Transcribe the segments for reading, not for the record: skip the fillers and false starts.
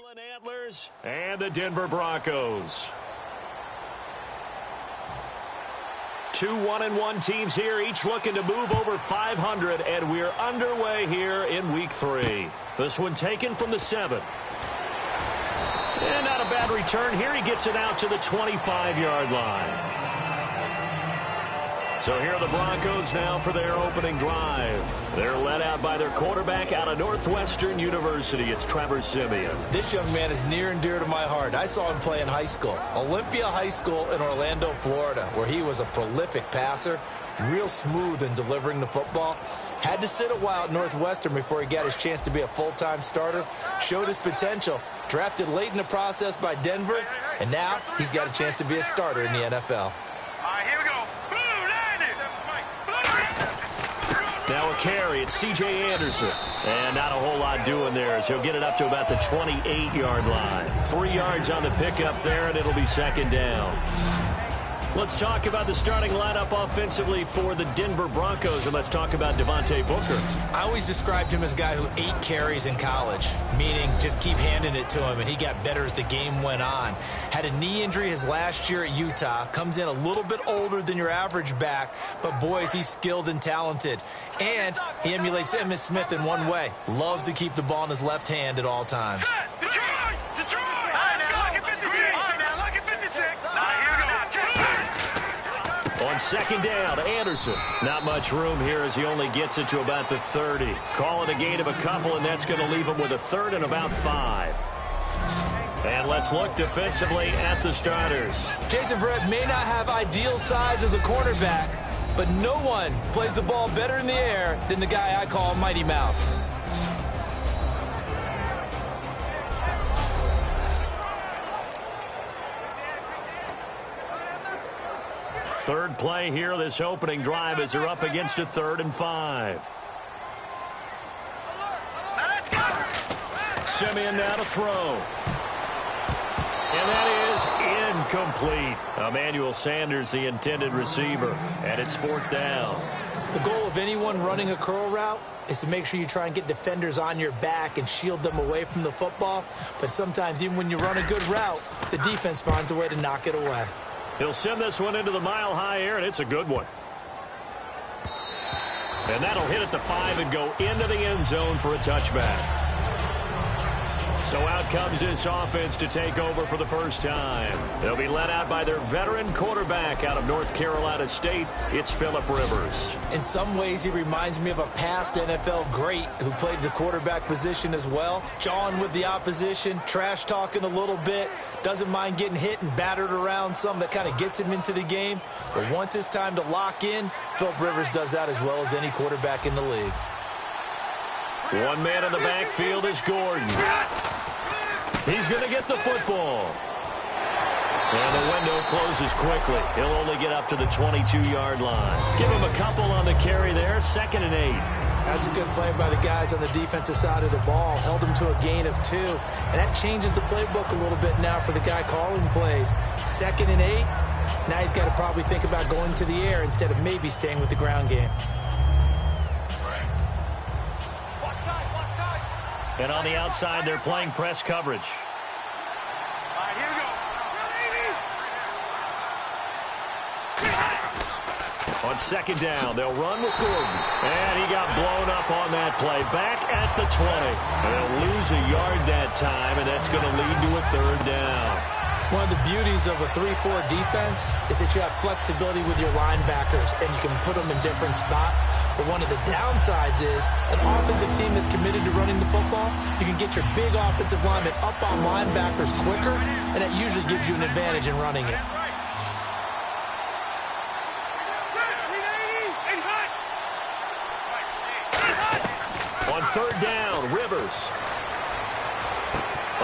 Antlers and the Denver Broncos. 2 1-1 teams here, each looking to move over 500, and we're underway here in Week 3. This one taken from the 7. And not a bad return here. He gets it out to the 25-yard line. So here are the Broncos now for their opening drive. They're led out by their quarterback out of Northwestern University. It's Trevor Siemian. This young man is near and dear to my heart. I saw him play in high school. Olympia High School in Orlando, Florida, where he was a prolific passer, real smooth in delivering the football. Had to sit a while at Northwestern before he got his chance to be a full-time starter. Showed his potential. Drafted late in the process by Denver. And now he's got a chance to be a starter in the NFL. Here we go. Now a carry, it's C.J. Anderson. And not a whole lot doing there as he'll get it up to about the 28-yard line. 3 yards on the pickup there, and it'll be second down. Let's talk about the starting lineup offensively for the Denver Broncos, and let's talk about Devontae Booker. I always described him as a guy who 8 carries in college, meaning just keep handing it to him, and he got better as the game went on. Had a knee injury his last year at Utah, comes in a little bit older than your average back, but boys, he's skilled and talented. And he emulates Emmitt Smith in one way. Loves to keep the ball in his left hand at all times. Detroit! Let's go! Look at 56! Look at 56! On second down, Anderson. Not much room here as he only gets it to about the 30. Call it a gain of a couple, and that's going to leave him with a third and about 5. And let's look defensively at the starters. Jason Verrett may not have ideal size as a cornerback, but no one plays the ball better in the air than the guy I call Mighty Mouse. Third play here, this opening drive, as they're up against a 3rd and 5. Siemian now to throw. And that is incomplete. Emmanuel Sanders, the intended receiver, and it's 4th down. The goal of anyone running a curl route is to make sure you try and get defenders on your back and shield them away from the football. But sometimes even when you run a good route, the defense finds a way to knock it away. He'll send this one into the mile-high air, and it's a good one. And that'll hit at the 5 and go into the end zone for a touchback. So out comes this offense to take over for the first time. They'll be led out by their veteran quarterback out of North Carolina State. It's Phillip Rivers. In some ways, he reminds me of a past NFL great who played the quarterback position as well. Jawing with the opposition, trash-talking a little bit. Doesn't mind getting hit and battered around some. That kind of gets him into the game. But once it's time to lock in, Phillip Rivers does that as well as any quarterback in the league. One man in the backfield is Gordon. He's going to get the football. And the window closes quickly. He'll only get up to the 22-yard line. Give him a couple on the carry there. 2nd and 8. That's a good play by the guys on the defensive side of the ball. Held him to a gain of 2. And that changes the playbook a little bit now for the guy calling plays. 2nd and 8. Now he's got to probably think about going to the air instead of maybe staying with the ground game. And on the outside, they're playing press coverage. Here we go. On second down, they'll run with Gordon. And he got blown up on that play. Back at the 20. And they'll lose a yard that time, and that's going to lead to a 3rd down. One of the beauties of a 3-4 defense is that you have flexibility with your linebackers, and you can put them in different spots. But one of the downsides is an offensive team that's committed to running the football. You can get your big offensive linemen up on linebackers quicker, and that usually gives you an advantage in running it. On 3rd down, Rivers.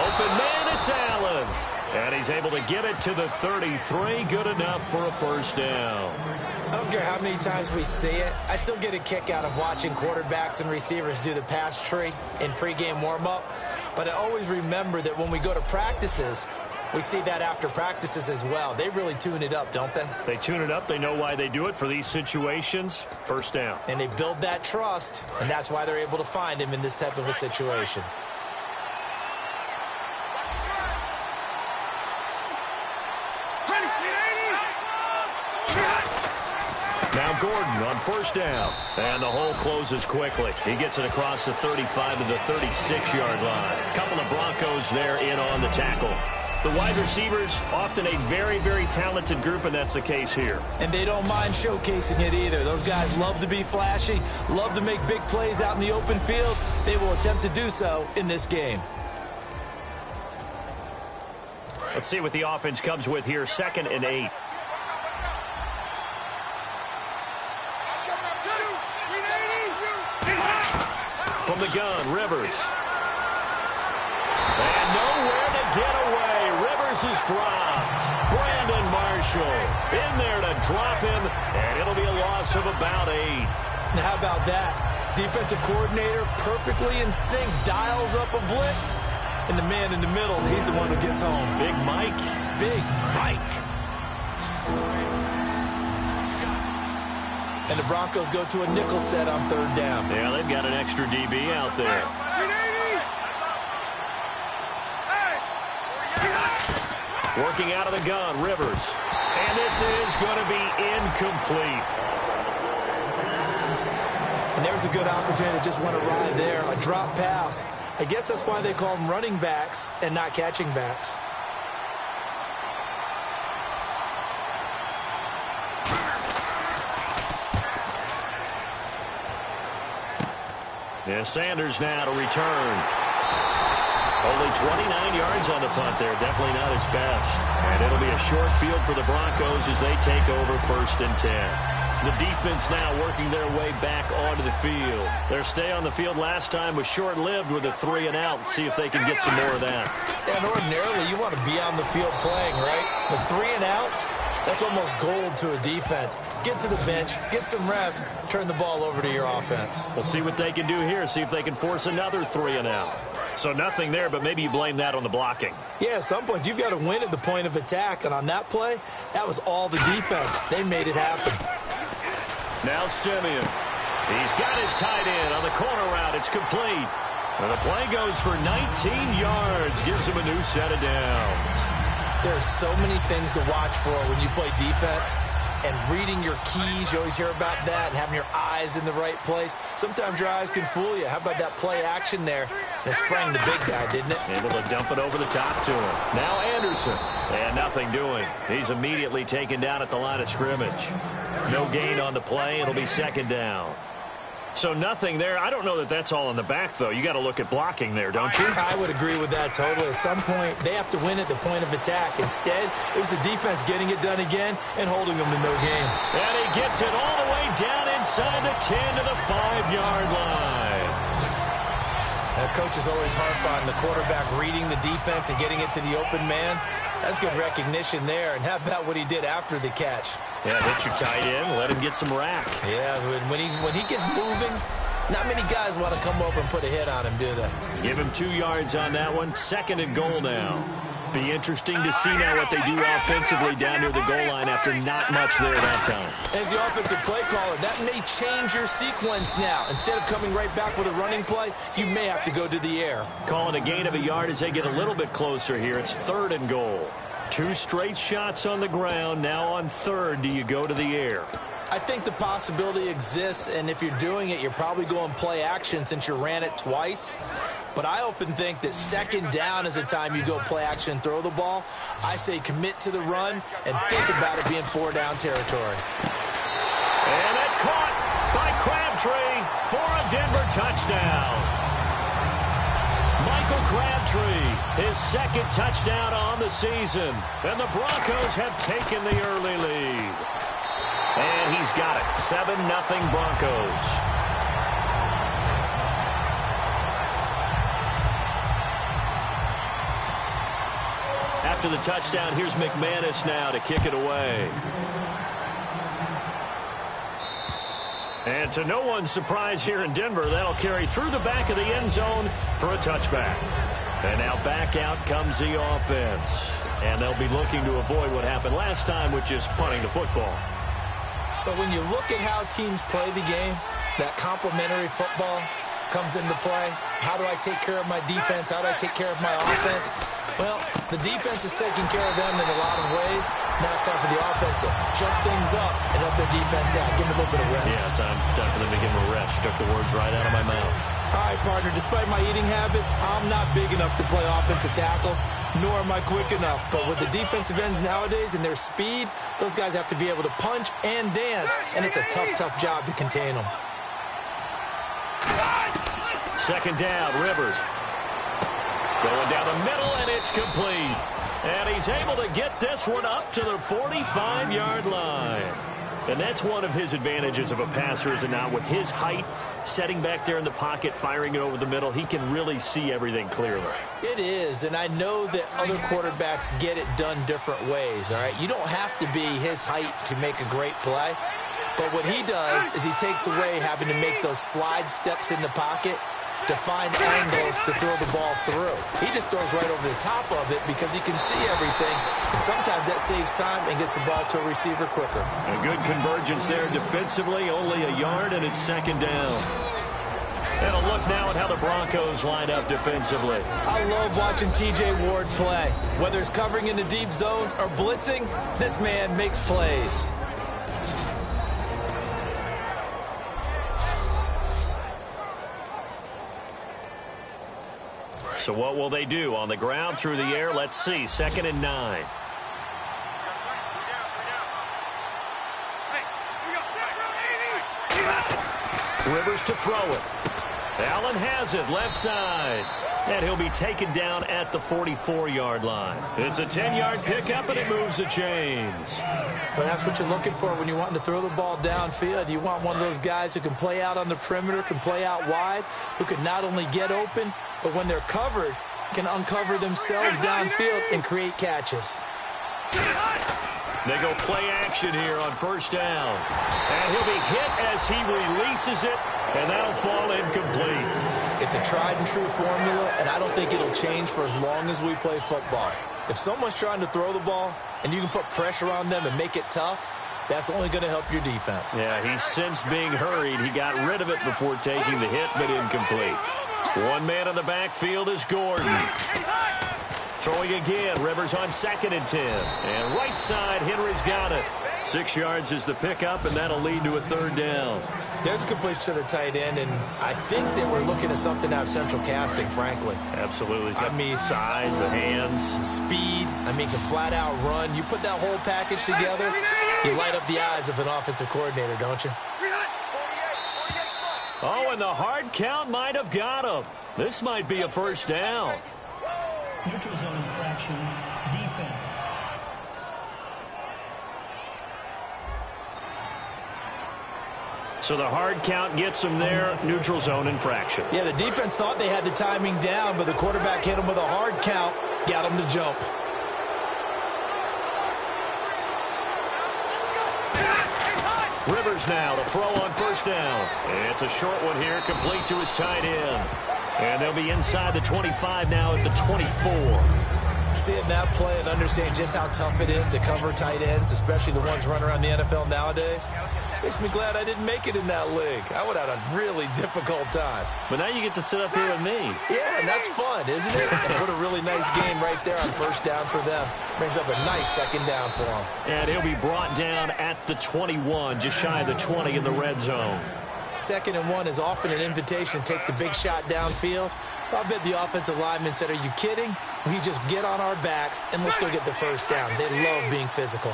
Open man, it's Allen. And he's able to get it to the 33. Good enough for a 1st down. I don't care how many times we see it. I still get a kick out of watching quarterbacks and receivers do the pass tree in pregame warm-up. But I always remember that when we go to practices, we see that after practices as well. They really tune it up, don't they? They tune it up. They know why they do it for these situations. 1st down. And they build that trust, and that's why they're able to find him in this type of a situation. Gordon on first down. And the hole closes quickly. He gets it across the 35 to the 36-yard line. A couple of Broncos there in on the tackle. The wide receivers, often a very, very talented group, and that's the case here. And they don't mind showcasing it either. Those guys love to be flashy, love to make big plays out in the open field. They will attempt to do so in this game. Let's see what the offense comes with here. 2nd and 8. From the gun, Rivers. And nowhere to get away. Rivers is dropped. Brandon Marshall in there to drop him, and it'll be a loss of about 8. Now, how about that? Defensive coordinator perfectly in sync, dials up a blitz, and the man in the middle, he's the one who gets home. Big Mike. Big Mike. And the Broncos go to a nickel set on 3rd down. Yeah, they've got an extra DB out there. Working out of the gun, Rivers. And this is going to be incomplete. And there's a good opportunity to just want to ride there. A drop pass. I guess that's why they call them running backs and not catching backs. Yeah, Sanders now to return. Only 29 yards on the punt there. Definitely not his best. And it'll be a short field for the Broncos as they take over 1st and 10. The defense now working their way back onto the field. Their stay on the field last time was short-lived with a 3-and-out. See if they can get some more of that. And ordinarily, you want to be on the field playing, right? But 3-and-outs, that's almost gold to a defense. Get to the bench, get some rest, turn the ball over to your offense. We'll see what they can do here. See if they can force another 3-and-out. So nothing there, but maybe you blame that on the blocking. Yeah, at some point, you've got to win at the point of attack. And on that play, that was all the defense. They made it happen. Now Simeon. He's got his tight end on the corner route. It's complete. And the play goes for 19 yards. Gives him a new set of downs. There's so many things to watch for when you play defense. And reading your keys, you always hear about that, and having your eyes in the right place. Sometimes your eyes can fool you. How about that play action there? It sprang the big guy, didn't it? Able to dump it over the top to him. Now Anderson. And nothing doing. He's immediately taken down at the line of scrimmage. No gain on the play. It'll be 2nd down. So nothing there. I don't know that that's all in the back, though. You got to look at blocking there, don't you? I would agree with that totally. At some point, they have to win at the point of attack. Instead, it was the defense getting it done again and holding them to no gain. And he gets it all the way down inside the 10 to the 5-yard line. Coaches always harp on the quarterback reading the defense and getting it to the open man. That's good recognition there. And how about what he did after the catch? Yeah, hit your tight end, let him get some rack. Yeah, when he gets moving, not many guys want to come over and put a hit on him, do they? Give him 2 yards on that one. 2nd and goal now. Be interesting to see now what they do offensively down near the goal line after not much there that time. As the offensive play caller, that may change your sequence now. Instead of coming right back with a running play, you may have to go to the air. Calling a gain of a yard as they get a little bit closer here. It's 3rd and goal. 2 straight shots on the ground. Now on 3rd, do you go to the air? I think the possibility exists, and if you're doing it, you're probably going play action since you ran it twice. But I often think that 2nd down is the time you go play action and throw the ball. I say commit to the run and think about it being 4-down territory. And that's caught by Crabtree for a Denver touchdown. Michael Crabtree, his 2nd touchdown on the season. And the Broncos have taken the early lead. And he's got it. 7-0 Broncos. After the touchdown, here's McManus now to kick it away. And to no one's surprise here in Denver, that'll carry through the back of the end zone for a touchback. And now back out comes the offense. And they'll be looking to avoid what happened last time, which is punting the football. But when you look at how teams play the game, that complementary football comes into play. How do I take care of my defense? How do I take care of my offense? Well, the defense is taking care of them in a lot of ways. Now it's time for the offense to jump things up and help their defense out. Give them a little bit of rest. Yeah, time for them to give them a rest. You took the words right out of my mouth. All right, partner, despite my eating habits, I'm not big enough to play offensive tackle, nor am I quick enough. But with the defensive ends nowadays and their speed, those guys have to be able to punch and dance, and it's a tough, tough job to contain them. Second down, Rivers. Going down the middle, and it's complete. And he's able to get this one up to the 45-yard line. And that's one of his advantages of a passer, is it not? With his height, setting back there in the pocket, firing it over the middle, he can really see everything clearly. It is, and I know that other quarterbacks get it done different ways, all right? You don't have to be his height to make a great play. But what he does is he takes away having to make those slide steps in the pocket to find angles to throw the ball through. He just throws right over the top of it because he can see everything, and sometimes that saves time and gets the ball to a receiver quicker. A good convergence there defensively, only a yard, and it's second down. And a look now at how the Broncos line up defensively. I love watching T.J. Ward play. Whether it's covering in the deep zones or blitzing, this man makes plays. So what will they do? On the ground, through the air? Let's see. 2nd and 9. Rivers to throw it. Allen has it, left side. And he'll be taken down at the 44-yard line. It's a 10-yard pickup, and it moves the chains. Well, that's what you're looking for when you're wanting to throw the ball downfield. You want one of those guys who can play out on the perimeter, can play out wide, who can not only get open, but when they're covered, can uncover themselves downfield and create catches. They go play action here on first down. And he'll be hit as he releases it, and that'll fall incomplete. It's a tried-and-true formula, and I don't think it'll change for as long as we play football. If someone's trying to throw the ball and you can put pressure on them and make it tough, that's only going to help your defense. Yeah, he's since being hurried. He got rid of it before taking the hit, but incomplete. One man in the backfield is Gordon. Throwing again, Rivers on 2nd and 10. And right side, Henry's got it. 6 yards is the pickup, and that'll lead to a 3rd down. There's a completion to the tight end, and I think that we're looking at something out of central casting, frankly. Absolutely. I mean, size, the hands. Speed. I mean, can flat out run. You put that whole package together, you light up the eyes of an offensive coordinator, don't you? Oh, and the hard count might have got him. This might be a 1st down. Neutral zone infraction, defense. So the hard count gets him there, neutral zone infraction. Yeah, the defense thought they had the timing down, but the quarterback hit him with a hard count, got him to jump. Rivers now to throw on 1st down. It's a short one here, complete to his tight end. And they'll be inside the 25 now at the 24. Seeing that play and understanding just how tough it is to cover tight ends, especially the ones running around the NFL nowadays, makes me glad I didn't make it in that league. I would have had a really difficult time. But now you get to sit up here with me. Yeah, and that's fun, isn't it? And put a really nice game right there on 1st down for them. Brings up a nice 2nd down for them. And he'll be brought down at the 21, just shy of the 20 in the red zone. 2nd and 1 is often an invitation to take the big shot downfield. I bet the offensive lineman said, are you kidding? We just get on our backs and let's go get the 1st down. They love being physical.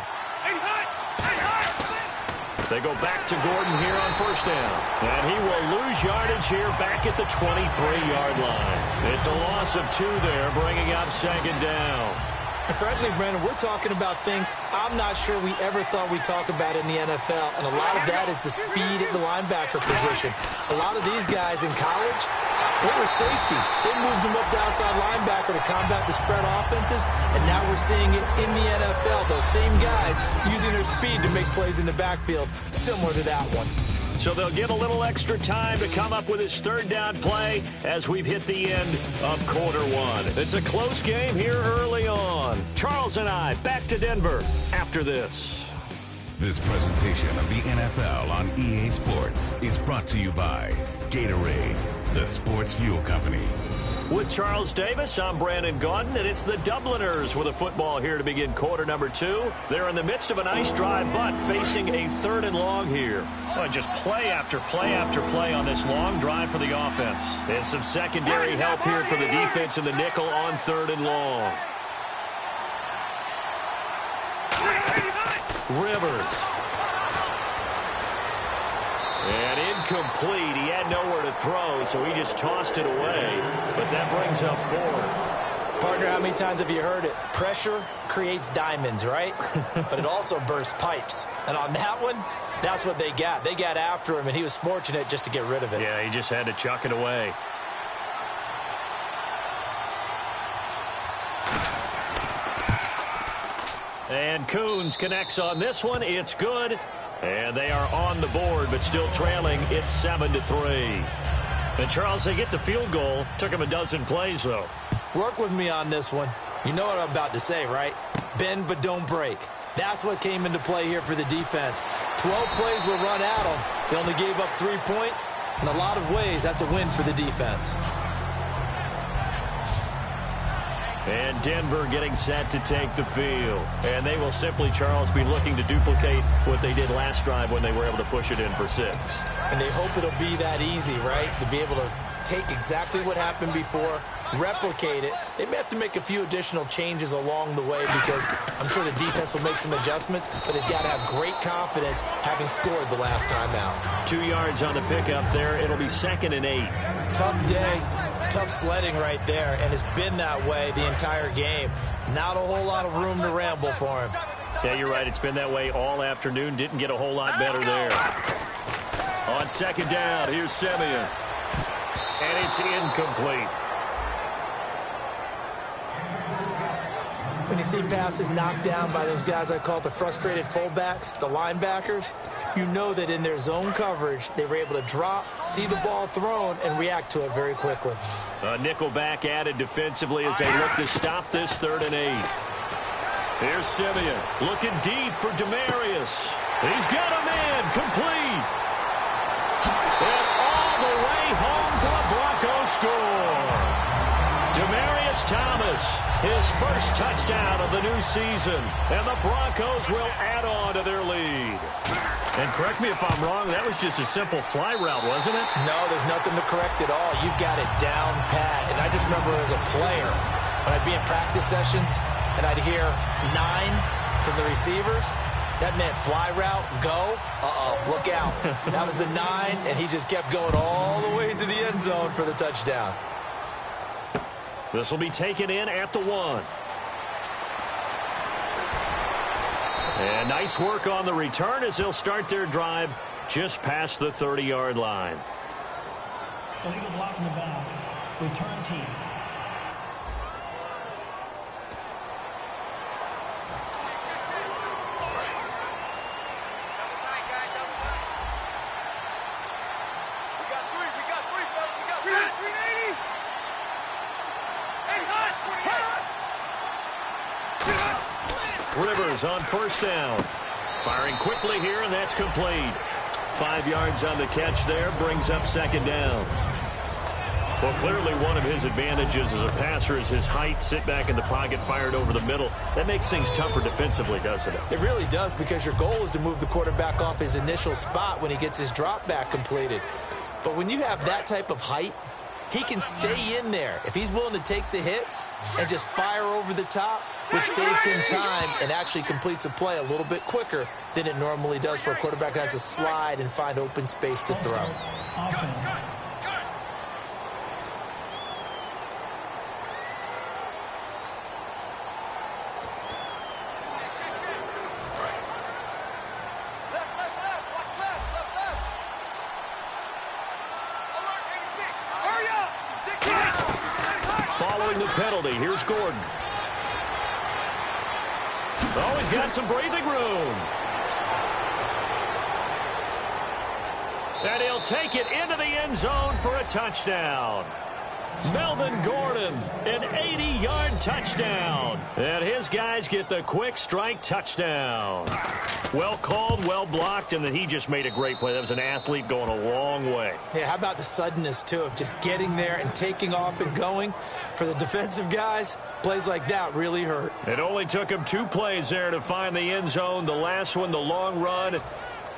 They go back to Gordon here on 1st down. And he will lose yardage here back at the 23-yard line. It's a loss of 2 there, bringing up 2nd down. And frankly, Brandon, we're talking about things I'm not sure we ever thought we'd talk about in the NFL, and a lot of that is the speed at the linebacker position. A lot of these guys in college, they were safeties. They moved them up to outside linebacker to combat the spread offenses, and now we're seeing it in the NFL. Those same guys using their speed to make plays in the backfield, similar to that one. So they'll get a little extra time to come up with his 3rd down play as we've hit the end of Q1. It's a close game here early on. Charles and I back to Denver after this. This presentation of the NFL on EA Sports is brought to you by Gatorade, the sports fuel company. With Charles Davis, I'm Brandon Gaudin, and it's the Dubliners with a football here to begin quarter number 2. They're in the midst of a nice drive, but facing a 3rd and long here. Well, just play after play after play on this long drive for the offense. And some secondary help here for the defense in the nickel on 3rd and long. Rivers. And incomplete. He had nowhere to throw, so he just tossed it away. But that brings up 4th. Partner, how many times have you heard it? Pressure creates diamonds, right? But it also bursts pipes. And on that one, that's what they got. They got after him, and he was fortunate just to get rid of it. Yeah, he just had to chuck it away. And Coons connects on this one. It's good. And they are on the board, but still trailing. It's 7-3. And, Charles, they get the field goal. Took him a dozen plays, though. Work with me on this one. You know what I'm about to say, right? Bend but don't break. That's what came into play here for the defense. 12 plays were run at them. They only gave up 3 points. In a lot of ways, that's a win for the defense. And Denver getting set to take the field. And they will simply, Charles, be looking to duplicate what they did last drive when they were able to push it in for 6. And they hope it'll be that easy, right? To be able to take exactly what happened before, replicate it. They may have to make a few additional changes along the way because I'm sure the defense will make some adjustments, but they've got to have great confidence having scored the last time out. 2 yards on the pickup there. It'll be 2nd and 8. Tough day, tough sledding right there, and it's been that way the entire game. Not a whole lot of room to ramble for him. Yeah, you're right. It's been that way all afternoon. Didn't get a whole lot better there. On 2nd down, here's Simeon. And it's incomplete. When you see passes knocked down by those guys I call the frustrated fullbacks, the linebackers, you know that in their zone coverage, they were able to drop, see the ball thrown, and react to it very quickly. A nickel back added defensively as they look to stop this 3rd and 8. Here's Simeon looking deep for Demarius. He's got a man complete. And all the way home for a Bronco score. Demarius Thomas, his first touchdown of the new season. And the Broncos will add on to their lead. And correct me if I'm wrong, that was just a simple fly route, wasn't it? No, there's nothing to correct at all. You've got it down pat. And I just remember as a player, when I'd be in practice sessions and I'd hear 9 from the receivers, that meant fly route, go, look out. That was the 9, and he just kept going all the way into the end zone for the touchdown. This will be taken in at the 1. And nice work on the return as they'll start their drive just past the 30-yard line. Illegal block in the back. Return team. Rivers on 1st down. Firing quickly here, and that's complete. 5 yards on the catch there, brings up 2nd down. Well, clearly one of his advantages as a passer is his height. Sit back in the pocket, fired over the middle. That makes things tougher defensively, doesn't it? It really does, because your goal is to move the quarterback off his initial spot when he gets his drop back completed. But when you have that type of height, he can stay in there. If he's willing to take the hits and just fire over the top, which saves him time and actually completes a play a little bit quicker than it normally does for a quarterback that has to slide and find open space to throw. Offense. Following the penalty, here's Gordon. Oh, he's got some breathing room. And he'll take it into the end zone for a touchdown. Melvin Gordon, an 80-yard touchdown. And his guys get the quick strike touchdown. Well called, well blocked, and then he just made a great play. That was an athlete going a long way. Yeah, how about the suddenness, too, of just getting there and taking off and going? For the defensive guys, plays like that really hurt. It only took him 2 plays there to find the end zone. The last one, the long run,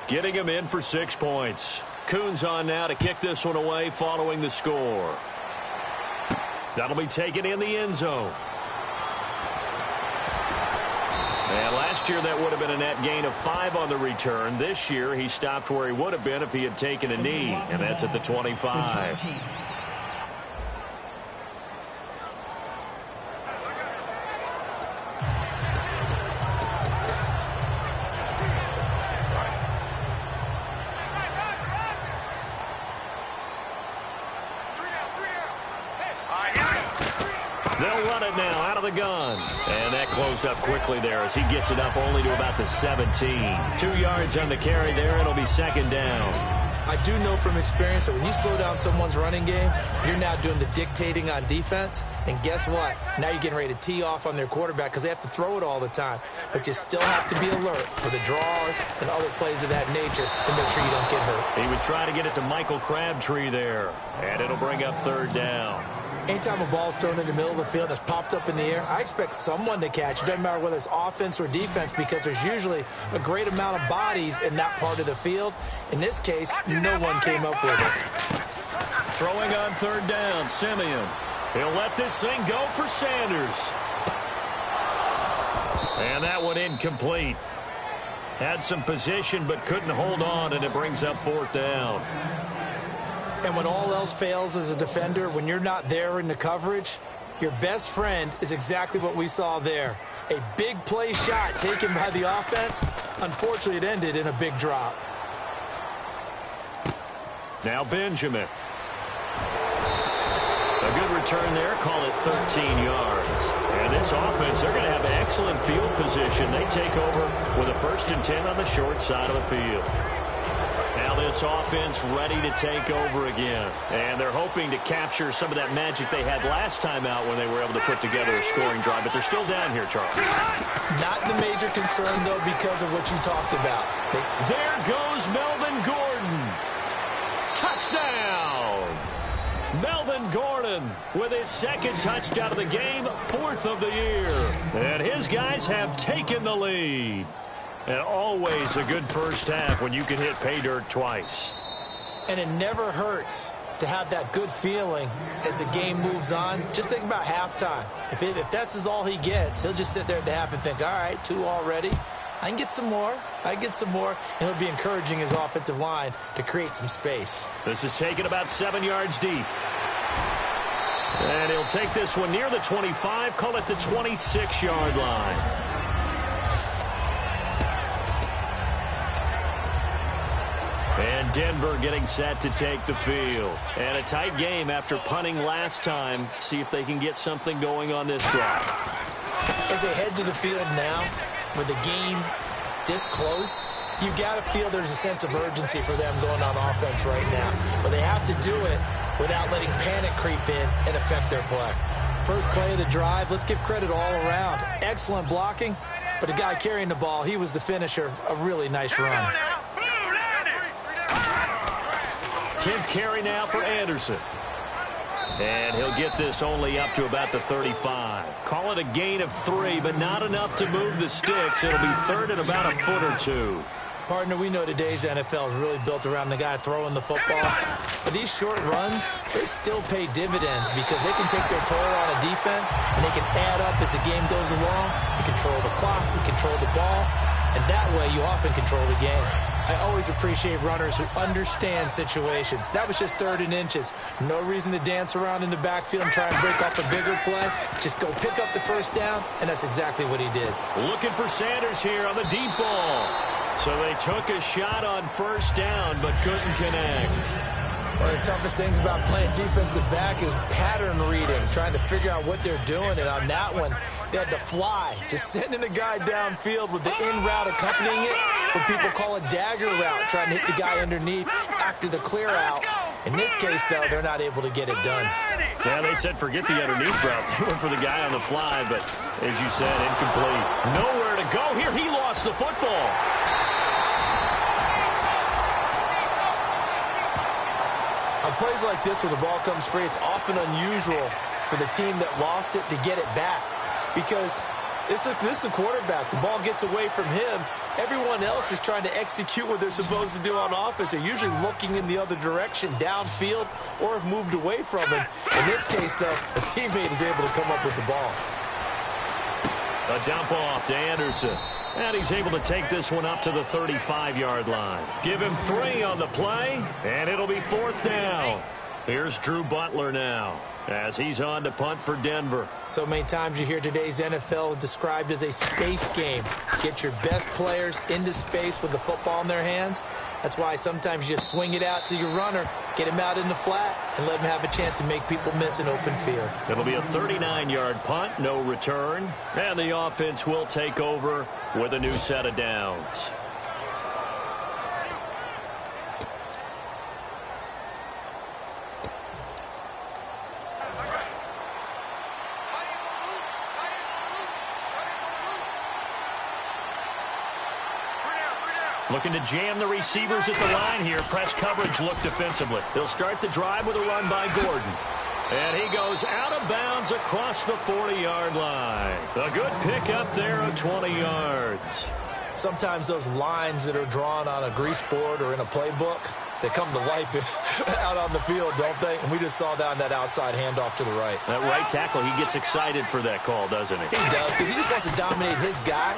getting him in for 6 points. Coons on now to kick this one away following the score. That'll be taken in the end zone. And last year that would have been a net gain of 5 on the return. This year he stopped where he would have been if he had taken a knee, and that's at the 25. They'll run it now out of the gun. And that closed up quickly there as he gets it up only to about the 17. 2 yards on the carry there. It'll be second down. I do know from experience that when you slow down someone's running game, you're now doing the dictating on defense. And guess what? Now you're getting ready to tee off on their quarterback because they have to throw it all the time. But you still have to be alert for the draws and other plays of that nature to make sure you don't get hurt. He was trying to get it to Michael Crabtree there. And it'll bring up third down. Anytime a ball's thrown in the middle of the field and it's popped up in the air, I expect someone to catch. It doesn't matter whether it's offense or defense because there's usually a great amount of bodies in that part of the field. In this case, no one came up with it. Throwing on third down, Simeon. He'll let this thing go for Sanders. And that one incomplete. Had some position but couldn't hold on, and it brings up fourth down. And when all else fails as a defender, when you're not there in the coverage, your best friend is exactly what we saw there. A big play shot taken by the offense. Unfortunately, it ended in a big drop. Now Benjamin. A good return there. Call it 13 yards. And this offense, they're going to have an excellent field position. They take over with a 1st and 10 on the short side of the field. Now this offense ready to take over again. And they're hoping to capture some of that magic they had last time out when they were able to put together a scoring drive. But they're still down here, Charles. Not the major concern, though, because of what you talked about. There goes Melvin Gordon. Touchdown! Melvin Gordon with his 2nd touchdown of the game, 4th of the year. And his guys have taken the lead. And always a good first half when you can hit pay dirt twice. And it never hurts to have that good feeling as the game moves on. Just think about halftime. If that's all he gets, he'll just sit there at the half and think, all right, 2 already. I can get some more. And he'll be encouraging his offensive line to create some space. This is taken about 7 yards deep. And he'll take this one near the 25, call it the 26-yard line. And Denver getting set to take the field. And a tight game after punting last time. See if they can get something going on this drive. As they head to the field now, with the game this close, you've got to feel there's a sense of urgency for them going on offense right now. But they have to do it without letting panic creep in and affect their play. First play of the drive, let's give credit all around. Excellent blocking, but the guy carrying the ball, he was the finisher. A really nice run. 10th carry now for Anderson. And he'll get this only up to about the 35. Call it a gain of 3, but not enough to move the sticks. It'll be 3rd and about a foot or 2. Partner, we know today's NFL is really built around the guy throwing the football. But these short runs, they still pay dividends because they can take their toll on a defense and they can add up as the game goes along. You control the clock, you control the ball, and that way you often control the game. I always appreciate runners who understand situations. That was just 3rd and inches. No reason to dance around in the backfield and try and break off a bigger play. Just go pick up the first down, and that's exactly what he did. Looking for Sanders here on the deep ball. So they took a shot on first down, but couldn't connect. One of the toughest things about playing defensive back is pattern reading, trying to figure out what they're doing. And on that one, they had to fly, just sending the guy downfield with the in route accompanying it, what people call a dagger route, trying to hit the guy underneath after the clear out. In this case, though, they're not able to get it done. Yeah, they said forget the underneath route. They went for the guy on the fly, but as you said, incomplete. Nowhere to go here. He lost the football. On plays like this where the ball comes free, it's often unusual for the team that lost it to get it back. Because this is a quarterback. The ball gets away from him. Everyone else is trying to execute what they're supposed to do on offense. They're usually looking in the other direction, downfield, or have moved away from him. In this case, though, a teammate is able to come up with the ball. A dump off to Anderson. And he's able to take this one up to the 35-yard line. Give him 3 on the play, and it'll be 4th down. Here's Drew Butler now as he's on to punt for Denver. So many times you hear today's NFL described as a space game. Get your best players into space with the football in their hands. That's why sometimes you just swing it out to your runner, get him out in the flat, and let him have a chance to make people miss an open field. It'll be a 39-yard punt, no return, and the offense will take over with a new set of downs. Looking to jam the receivers at the line here. Press coverage look defensively. They'll start the drive with a run by Gordon. And he goes out of bounds across the 40-yard line. A good pick up there of 20 yards. Sometimes those lines that are drawn on a grease board or in a playbook, they come to life out on the field, don't they? And we just saw that on that outside handoff to the right. That right tackle, he gets excited for that call, doesn't he? He does, because he just wants to dominate his guy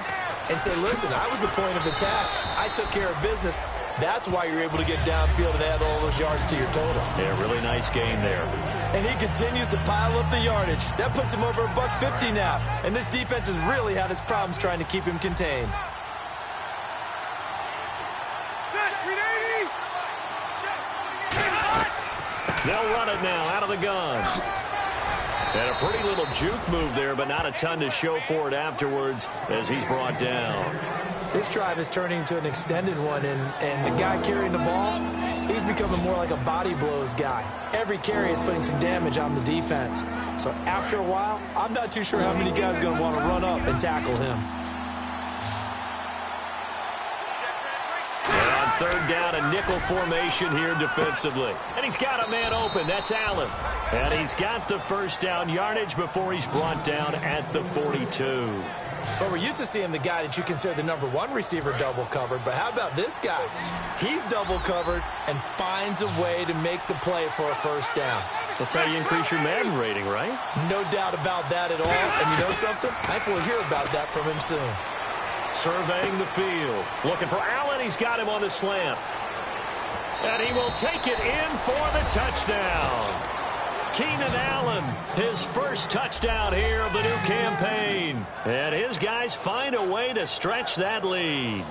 and say, listen, I was the point of attack. I took care of business. That's why you're able to get downfield and add all those yards to your total. Yeah, really nice game there. And he continues to pile up the yardage. That puts him over $150 now. And this defense has really had its problems trying to keep him contained. They'll run it now out of the gun. And a pretty little juke move there, but not a ton to show for it afterwards as he's brought down. This drive is turning into an extended one, and the guy carrying the ball, he's becoming more like a body blows guy. Every carry is putting some damage on the defense. So after a while, I'm not too sure how many guys are going to want to run up and tackle him. And on 3rd down, a nickel formation here defensively. And he's got a man open. That's Allen. And he's got the 1st down yardage before he's brought down at the 42. But we're used to seeing the guy that you consider the #1 receiver double covered. But how about this guy? He's double covered and finds a way to make the play for a 1st down. That's how you increase your Madden rating, right? No doubt about that at all. And you know something? I think we'll hear about that from him soon. Surveying the field. Looking for Allen. He's got him on the slant. And he will take it in for the touchdown. Keenan Allen, his 1st touchdown here of the new campaign. And his guys find a way to stretch that lead.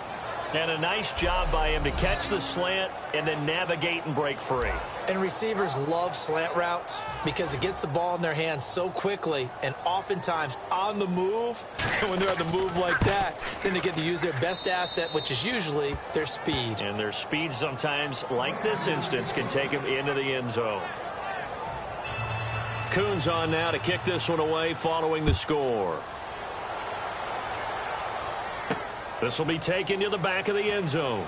And a nice job by him to catch the slant and then navigate and break free. And receivers love slant routes because it gets the ball in their hands so quickly and oftentimes on the move. And when they're on the move like that, then they get to use their best asset, which is usually their speed. And their speed sometimes, like this instance, can take them into the end zone. Coons on now to kick this one away following the score. This will be taken to the back of the end zone.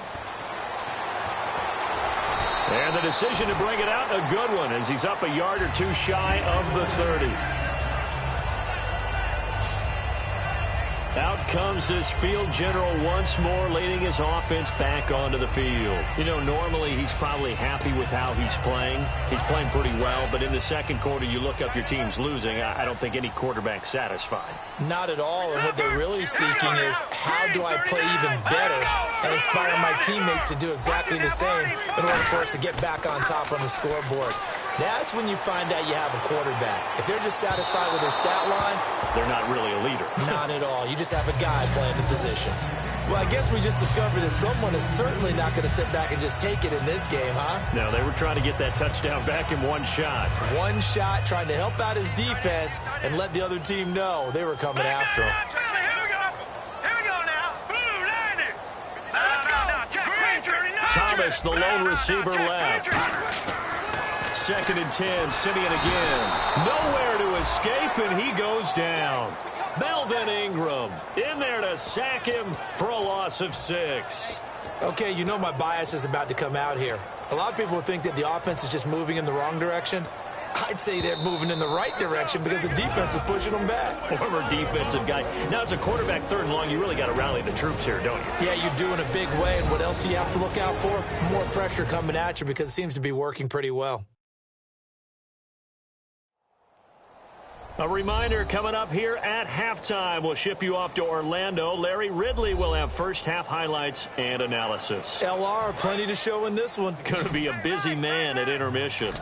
And the decision to bring it out, a good one, as he's up a yard or 2 shy of the 30. Out comes this field general once more, leading his offense back onto the field. You know, normally he's probably happy with how he's playing. He's playing pretty well, but in the 2nd quarter, you look up your team's losing. I don't think any quarterback's satisfied. Not at all, and what they're really seeking is how do I play even better and inspire my teammates to do exactly the same in order for us to get back on top on the scoreboard. That's when you find out you have a quarterback. If they're just satisfied with their stat line, they're not really a leader. Not at all. You just have a guy playing the position. Well, I guess we just discovered that someone is certainly not going to sit back and just take it in this game, huh? No, they were trying to get that touchdown back in one shot. One shot, trying to help out his defense and let the other team know they were coming after him. Let's go now. Thomas, the lone receiver left. 2nd and 10. Simeon again. Nowhere to escape, and he goes down. Melvin Ingram in there to sack him for a loss of 6. Okay, you know my bias is about to come out here. A lot of people think that the offense is just moving in the wrong direction. I'd say they're moving in the right direction because the defense is pushing them back. Former defensive guy. Now, as a quarterback 3rd and long, you really got to rally the troops here, don't you? Yeah, you do in a big way. And what else do you have to look out for? More pressure coming at you because it seems to be working pretty well. A reminder coming up here at halftime. We'll ship you off to Orlando. Larry Ridley will have first half highlights and analysis. LR, plenty to show in this one. Going to be a busy man at intermission.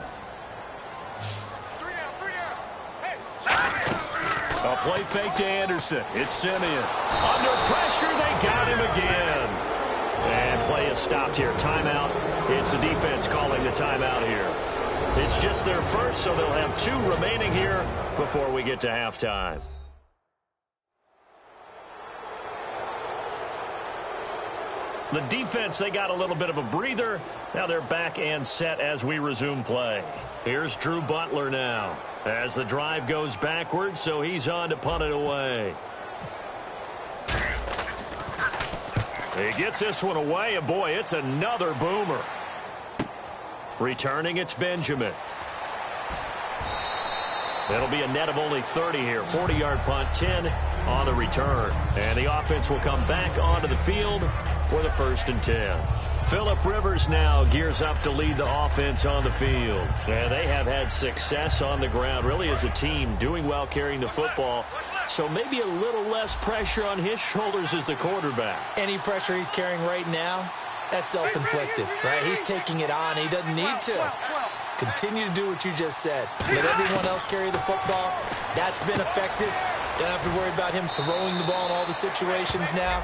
A play fake to Anderson. It's Simeon. Under pressure, they got him again. And play is stopped here. Timeout. It's the defense calling the timeout here. It's just their first, so they'll have 2 remaining here before we get to halftime. The defense, they got a little bit of a breather. Now they're back and set as we resume play. Here's Drew Butler now as the drive goes backwards, so he's on to punt it away. He gets this one away, and boy, it's another boomer. Returning, it's Benjamin. It'll be a net of only 30 here. 40-yard punt, 10 on the return. And the offense will come back onto the field for the 1st and 10. Phillip Rivers now gears up to lead the offense on the field. And they have had success on the ground, really as a team, doing well carrying the football. So maybe a little less pressure on his shoulders as the quarterback. Any pressure he's carrying right now, that's self-inflicted, right? He's taking it on. He doesn't need to. Continue to do what you just said. Let everyone else carry the football. That's been effective. Don't have to worry about him throwing the ball in all the situations now.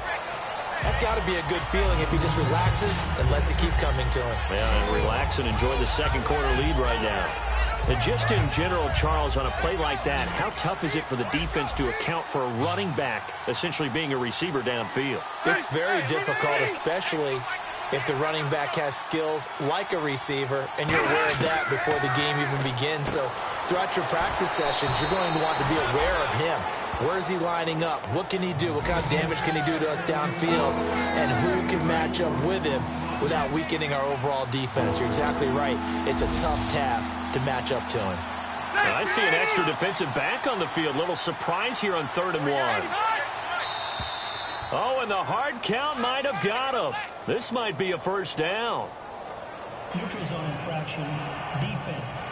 That's got to be a good feeling if he just relaxes and lets it keep coming to him. Yeah, and relax and enjoy the 2nd quarter lead right now. And just in general, Charles, on a play like that, how tough is it for the defense to account for a running back essentially being a receiver downfield? It's very difficult, especially if the running back has skills like a receiver, and you're aware of that before the game even begins. So throughout your practice sessions, you're going to want to be aware of him. Where is he lining up? What can he do? What kind of damage can he do to us downfield? And who can match up with him without weakening our overall defense? You're exactly right. It's a tough task to match up to him. I see an extra defensive back on the field. Little surprise here on 3rd and 1. Oh, and the hard count might have got him. This might be a first down. Neutral zone infraction, defense.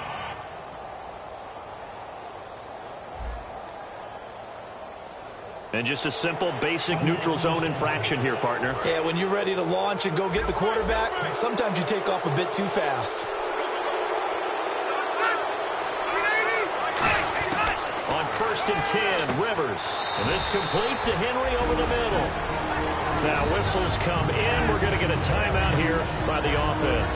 And just a simple, basic neutral zone infraction here, partner. Yeah, when you're ready to launch and go get the quarterback, sometimes you take off a bit too fast. On 1st and 10, Rivers. And this complete to Henry over the middle. Now whistles come in. We're going to get a timeout here by the offense.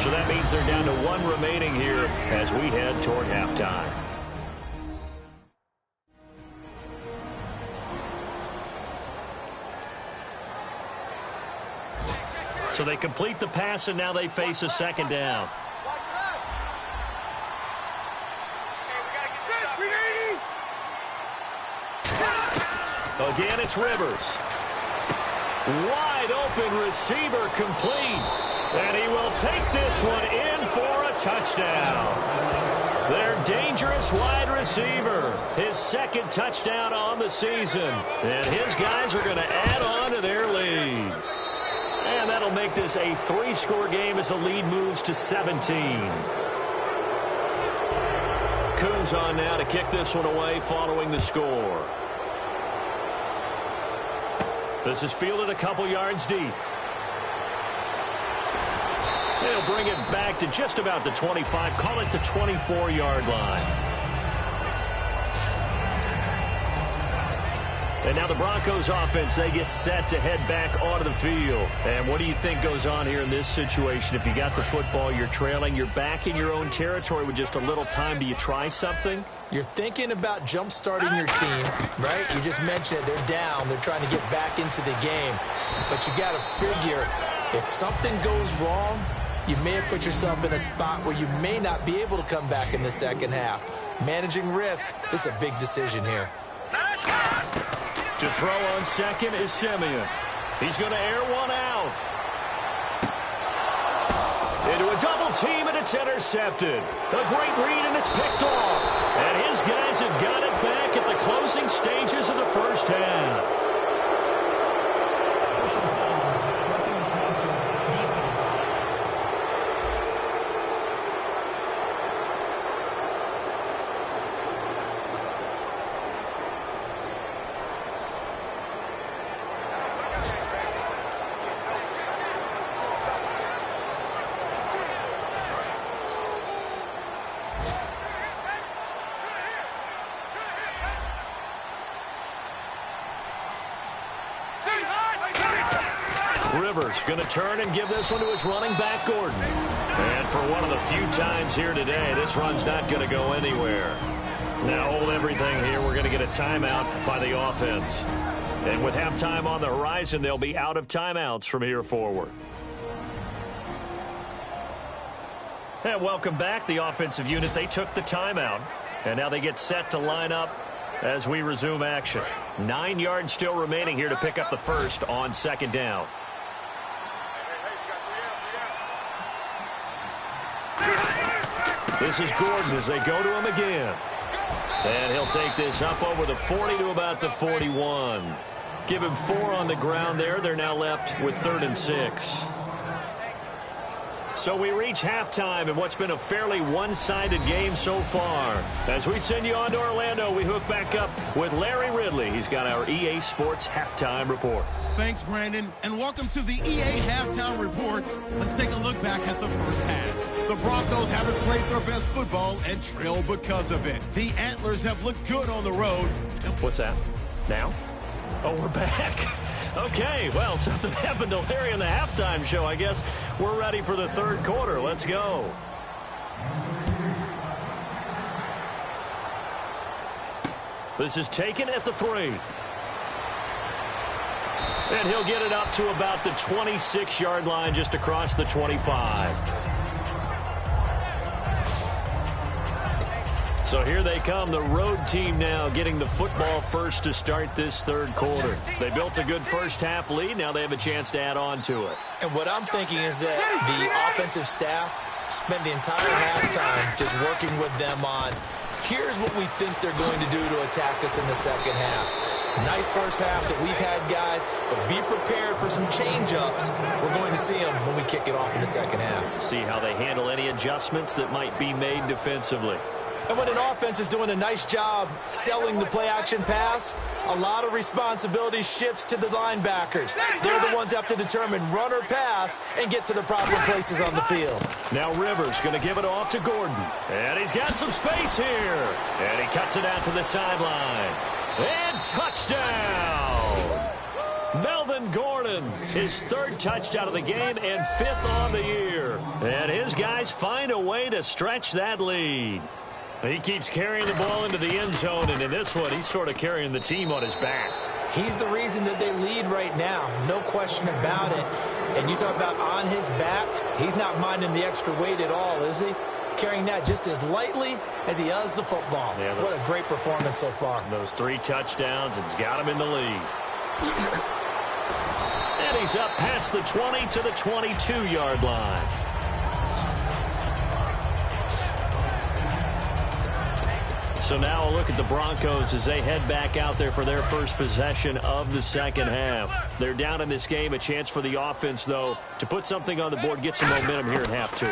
So that means they're down to 1 remaining here as we head toward halftime. So they complete the pass, and now they face a 2nd down. Again, it's Rivers. Wide open receiver complete. And he will take this one in for a touchdown. Their dangerous wide receiver. His 2nd touchdown on the season. And his guys are going to add on to their lead. And that'll make this a 3-score game as the lead moves to 17. Coons on now to kick this one away following the score. This is fielded a couple yards deep. They'll bring it back to just about the 25, call it the 24-yard line. And now the Broncos offense, they get set to head back onto the field. And what do you think goes on here in this situation? If you got the football, you're trailing, you're back in your own territory with just a little time. Do you try something? You're thinking about jump-starting your team, right? You just mentioned it. They're down. They're trying to get back into the game. But you got to figure if something goes wrong, you may have put yourself in a spot where you may not be able to come back in the second half. Managing risk is a big decision here. To throw on second is Simeon. He's going to air one out. Into a double team, and it's intercepted. A great read, and it's picked off. And his guys have got it back at the closing stages of the first half. Personal foul, roughing the passer, defense. Rivers going to turn and give this one to his running back, Gordon. And for one of the few times here today, this run's not going to go anywhere. Now hold everything here. We're going to get a timeout by the offense. And with halftime on the horizon, they'll be out of timeouts from here forward. And welcome back, the offensive unit. They took the timeout, and now they get set to line up as we resume action. 9 yards still remaining here to pick up the first on second down. This is Gordon as they go to him again. And he'll take this up over the 40 to about the 41. Give him 4 on the ground there. They're now left with 3rd and 6. So we reach halftime in what's been a fairly one-sided game so far. As we send you on to Orlando, we hook back up with Larry Ridley. He's got our EA Sports Halftime Report. Thanks, Brandon, and welcome to the EA Halftime Report. Let's take a look back at the first half. The Broncos haven't played their best football and trail because of it. The Antlers have looked good on the road. What's that? Now? Oh, we're back. Okay, well, something happened to Larry in the halftime show. I guess we're ready for the third quarter. Let's go. This is taken at the 3. And he'll get it up to about the 26-yard line, just across the 25. So here they come, the road team now getting the football first to start this third quarter. They built a good first half lead. Now they have a chance to add on to it. And what I'm thinking is that the offensive staff spent the entire halftime just working with them on, here's what we think they're going to do to attack us in the second half. Nice first half that we've had, guys, but be prepared for some change-ups. We're going to see them when we kick it off in the second half. See how they handle any adjustments that might be made defensively. And when an offense is doing a nice job selling the play-action pass, a lot of responsibility shifts to the linebackers. They're the ones that have to determine run or pass and get to the proper places on the field. Now Rivers going to give it off to Gordon. And he's got some space here. And he cuts it out to the sideline. And touchdown! Melvin Gordon, his 3rd touchdown of the game and 5th on the year. And his guys find a way to stretch that lead. He keeps carrying the ball into the end zone, and in this one, he's sort of carrying the team on his back. He's the reason that they lead right now, no question about it. And you talk about on his back, he's not minding the extra weight at all, is he? Carrying that just as lightly as he does the football. Yeah, what a great performance so far. Those 3 touchdowns, it's got him in the lead. And he's up past the 20 to the 22-yard line. So now a look at the Broncos as they head back out there for their first possession of the second half. They're down in this game. A chance for the offense, though, to put something on the board, get some momentum here in half 2.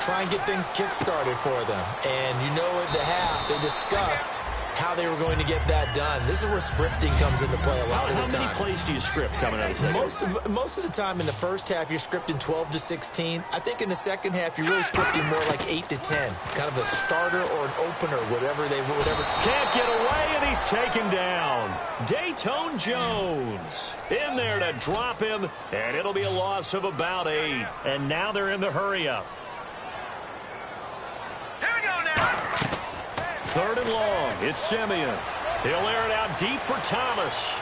Try and get things kick-started for them. And you know at the half, they discussed how they were going to get that done. This is where scripting comes into play a lot of the time. How many plays do you script coming out of the second? Most of the time in the first half, you're scripting 12 to 16. I think in the second half, you're really scripting more like 8 to 10. Kind of a starter or an opener, whatever. Can't get away, and he's taken down. Dayton Jones in there to drop him, and it'll be a loss of about 8. And now they're in the hurry-up. Here we go now. 3rd and long. It's Simeon. He'll air it out deep for Thomas.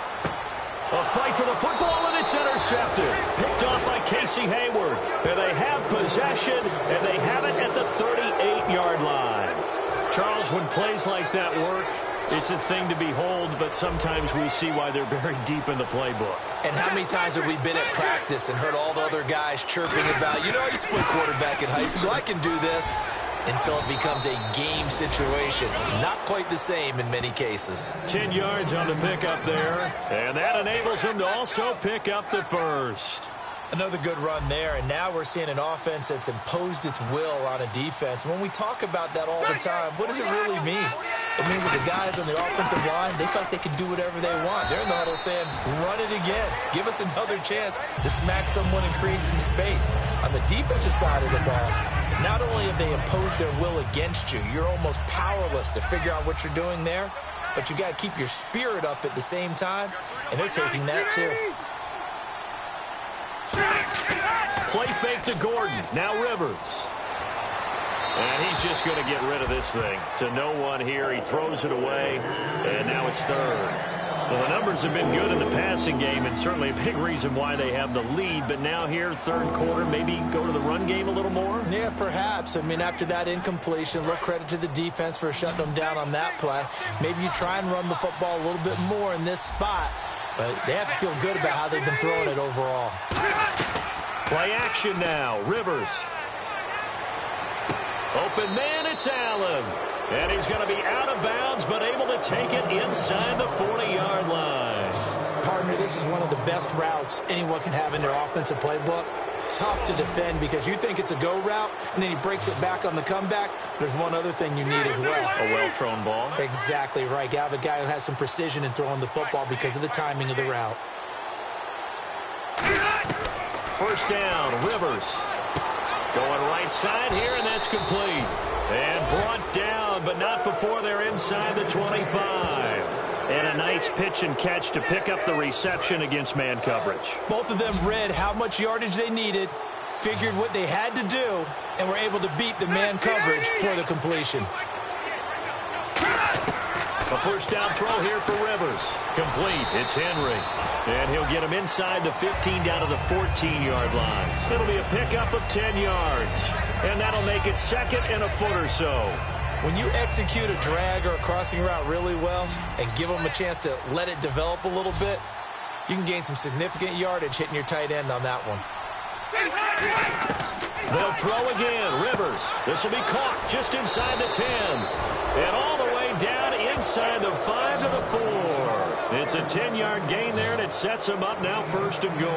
A fight for the football, and it's intercepted. Picked off by Casey Hayward. And they have possession, and they have it at the 38-yard line. Charles, when plays like that work, it's a thing to behold, but sometimes we see why they're very deep in the playbook. And how many times have we been at practice and heard all the other guys chirping about, you know, I used to play quarterback in high school, I can do this, until it becomes a game situation. Not quite the same in many cases. 10 yards on the pickup there, and that enables them to also pick up the first. Another good run there, and now we're seeing an offense that's imposed its will on a defense. When we talk about that all the time, what does it really mean? It means that the guys on the offensive line, they feel like they can do whatever they want. They're in the huddle saying, run it again. Give us another chance to smack someone and create some space. On the defensive side of the ball, not only have they imposed their will against you, you're almost powerless to figure out what you're doing there, but you got to keep your spirit up at the same time, and they're taking that too. Play fake to Gordon. Now Rivers. And he's just going to get rid of this thing. To no one here. He throws it away, and now it's third. Well, the numbers have been good in the passing game, and certainly a big reason why they have the lead. But now here, third quarter, maybe go to the run game a little more? Yeah, perhaps. I mean, after that incompletion, a little credit to the defense for shutting them down on that play. Maybe you try and run the football a little bit more in this spot. But they have to feel good about how they've been throwing it overall. Play action now. Rivers. Open man, it's Allen. And he's going to be out of bounds, but able to take it inside the 40-yard line. Partner, this is one of the best routes anyone can have in their offensive playbook. Tough to defend because you think it's a go route, and then he breaks it back on the comeback. There's one other thing you need as well. A well-thrown ball. Exactly right. You have a guy who has some precision in throwing the football because of the timing of the route. First down, Rivers. Going right side here, and that's complete. And brought down, but not before they're inside the 25. And a nice pitch and catch to pick up the reception against man coverage. Both of them read how much yardage they needed, figured what they had to do, and were able to beat the man coverage for the completion. A first down throw here for Rivers. Complete. It's Henry. And he'll get him inside the 15 down to the 14-yard line. It'll be a pickup of 10 yards. And that'll make it second and a foot or so. When you execute a drag or a crossing route really well and give them a chance to let it develop a little bit, you can gain some significant yardage hitting your tight end on that one. They'll throw again. Rivers. This will be caught just inside the 10. And all the way down inside the 5 to the 4. It's a 10-yard gain there, and it sets them up now first and goal.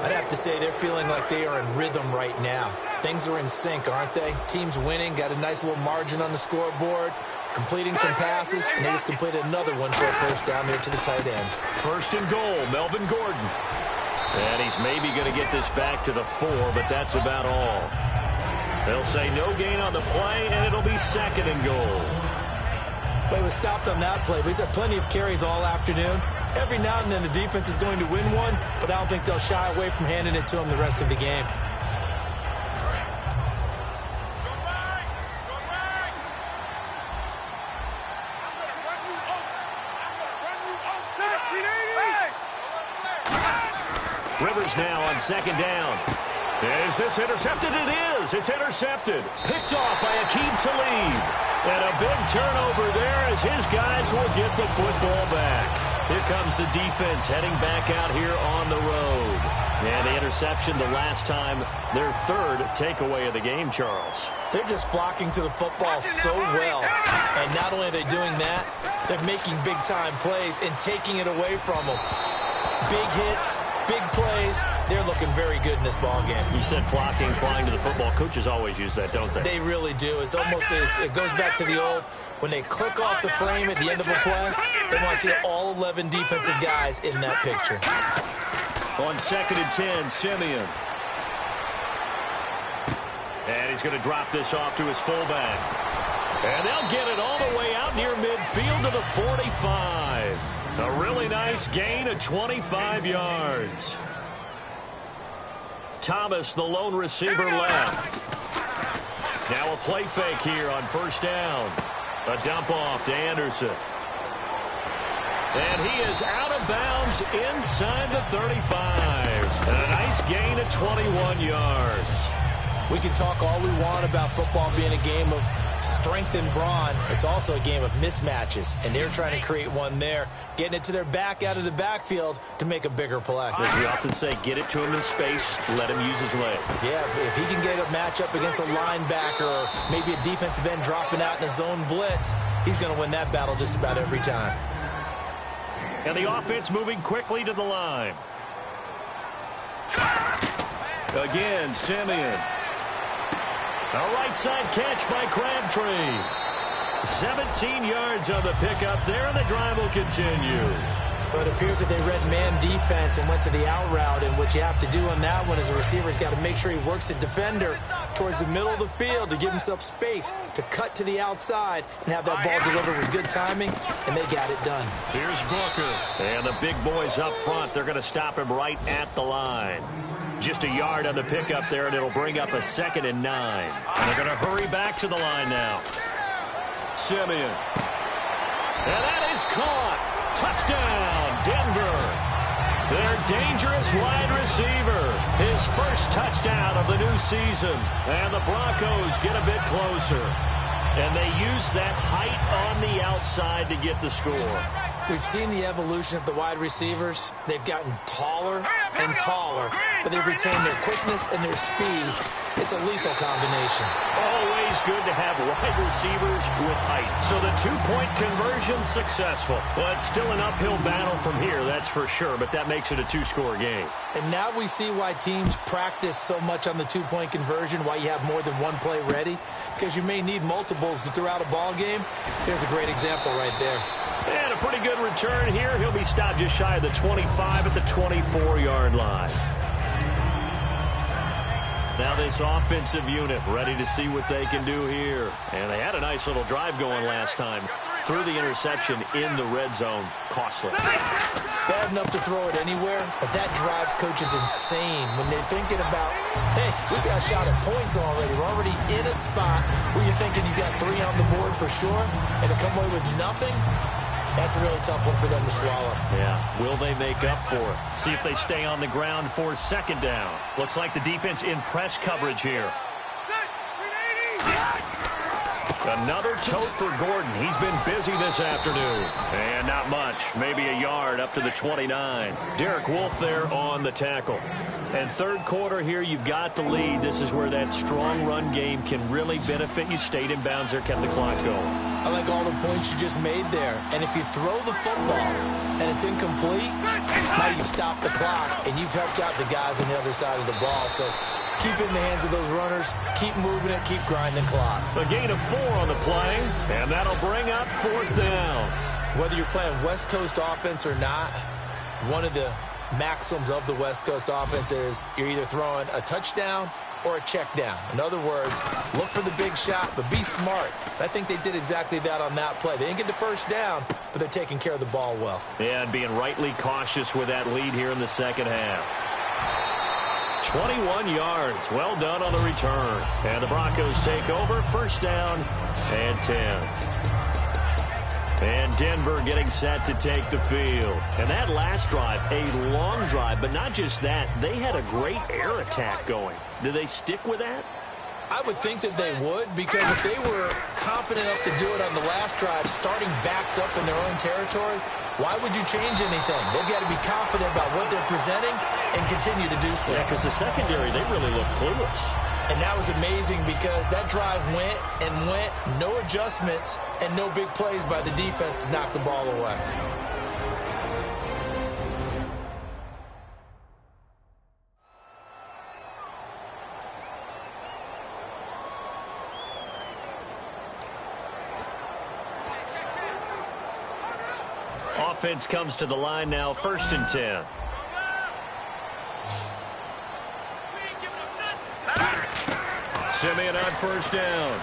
I'd have to say they're feeling like they are in rhythm right now. Things are in sync, aren't they? Team's winning, got a nice little margin on the scoreboard, completing some passes, and they just completed another one for a first down there to the tight end. First and goal, Melvin Gordon. And he's maybe going to get this back to the 4, but that's about all. They'll say no gain on the play, and it'll be second and goal. Well, he was stopped on that play, but he's had plenty of carries all afternoon. Every now and then the defense is going to win one, but I don't think they'll shy away from handing it to him the rest of the game. Rivers now on second down. Is this intercepted? It is. It's intercepted. Picked off by Akeem Talib. And a big turnover there as his guys will get the football back. Here comes the defense heading back out here on the road. And the interception the last time, their third takeaway of the game, Charles. They're just flocking to the football so well. And not only are they doing that, they're making big-time plays and taking it away from them. Big hits, big plays. They're looking very good in this ball game. You said flocking, flying to the football. Coaches always use that, don't they? They really do. It's almost as it goes back to the old, when they click off the frame at the end of a play, they want to see all 11 defensive guys in that picture. On second and 10, Simeon. And he's going to drop this off to his fullback. And they'll get it all the way out near midfield to the 45. A really nice gain of 25 yards. Thomas, the lone receiver, left. Now a play fake here on first down. A dump off to Anderson. And he is out of of bounds inside the 35. And a nice gain of 21 yards. We can talk all we want about football being a game of strength and brawn. It's also a game of mismatches, and they're trying to create one there, getting it to their back out of the backfield to make a bigger play. As we often say, get it to him in space, let him use his leg. Yeah, if he can get a matchup against a linebacker or maybe a defensive end dropping out in a zone blitz, he's going to win that battle just about every time. And the offense moving quickly to the line. Again, Simeon. A right side catch by Crabtree. 17 yards on the pickup there, and the drive will continue. But it appears that they read man defense and went to the out route, and what you have to do on that one as a receiver's got to make sure he works the defender towards the middle of the field to give himself space to cut to the outside and have that ball delivered with good timing, and they got it done. Here's Booker. And the big boys up front, they're going to stop him right at the line. Just a yard on the pickup there, and it'll bring up a 2nd and 9. And they're going to hurry back to the line now. Simeon. And that is caught. Touchdown, Denver. Their dangerous wide receiver. His first touchdown of the new season. And the Broncos get a bit closer. And they use that height on the outside to get the score. We've seen the evolution of the wide receivers. They've gotten taller and taller, but they've retained their quickness and their speed. It's a lethal combination. Always good to have wide receivers with height. So the two-point conversion successful. Well, it's still an uphill battle from here, that's for sure, but that makes it a two-score game. And now we see why teams practice so much on the two-point conversion, why you have more than one play ready, because you may need multiples throughout a ball game. Here's a great example right there. And a pretty good return here. He'll be stopped just shy of the 25 at the 24-yard line. Now this offensive unit ready to see what they can do here. And they had a nice little drive going last time. Threw the interception in the red zone. Costly. Bad enough to throw it anywhere, but that drives coaches insane when they're thinking about, hey, we got a shot at points already. We're already in a spot where you're thinking you got 3 on the board for sure, and to come away with nothing, that's a really tough one for them to swallow. Yeah, will they make up for it? See if they stay on the ground for 2nd down. Looks like the defense in press coverage here. Another tote for Gordon. He's been busy this afternoon. And not much. Maybe a yard up to the 29. Derek Wolfe there on the tackle. And third quarter here, you've got the lead. This is where that strong run game can really benefit you. Stayed in bounds there, kept the clock going. I like all the points you just made there. And if you throw the football and it's incomplete, now you stop the clock and you've helped out the guys on the other side of the ball. So keep it in the hands of those runners. Keep moving it. Keep grinding clock. A gain of 4 on the play, and that'll bring up 4th down. Whether you're playing West Coast offense or not, one of the maxims of the West Coast offense is you're either throwing a touchdown or a check down. In other words, look for the big shot, but be smart. I think they did exactly that on that play. They didn't get the first down, but they're taking care of the ball well. Yeah, and being rightly cautious with that lead here in the second half. 21 yards. Well done on the return. And the Broncos take over. 1st down and 10. And Denver getting set to take the field. And that last drive, a long drive, but not just that. They had a great air attack going. Do they stick with that? I would think that they would, because if they were confident enough to do it on the last drive, starting backed up in their own territory, why would you change anything? They've got to be confident about what they're presenting and continue to do so. Yeah, because the secondary, they really look clueless. And that was amazing because that drive went and went, no adjustments, and no big plays by the defense to knock the ball away. Offense comes to the line now, 1st and 10. Simeon on 1st down.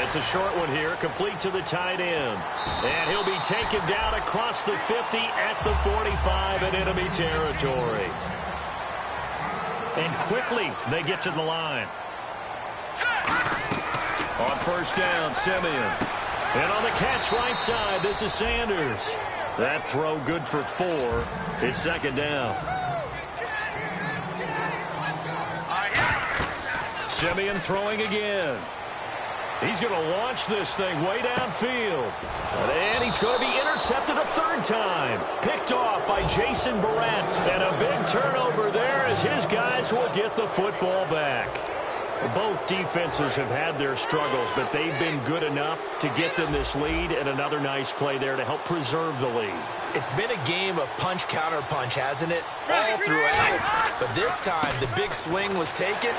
It's a short one here, complete to the tight end. And he'll be taken down across the 50 at the 45 in enemy territory. And quickly, they get to the line. On 1st down, Simeon. And on the catch right side, this is Sanders. That throw good for 4. It's second down. Simeon throwing again. He's going to launch this thing way downfield. And he's going to be intercepted a third time. Picked off by Jason Barrett. And a big turnover there as his guys will get the football back. Both defenses have had their struggles, but they've been good enough to get them this lead, and another nice play there to help preserve the lead. It's been a game of punch-counter-punch, hasn't it? All throughout. But this time, the big swing was taken,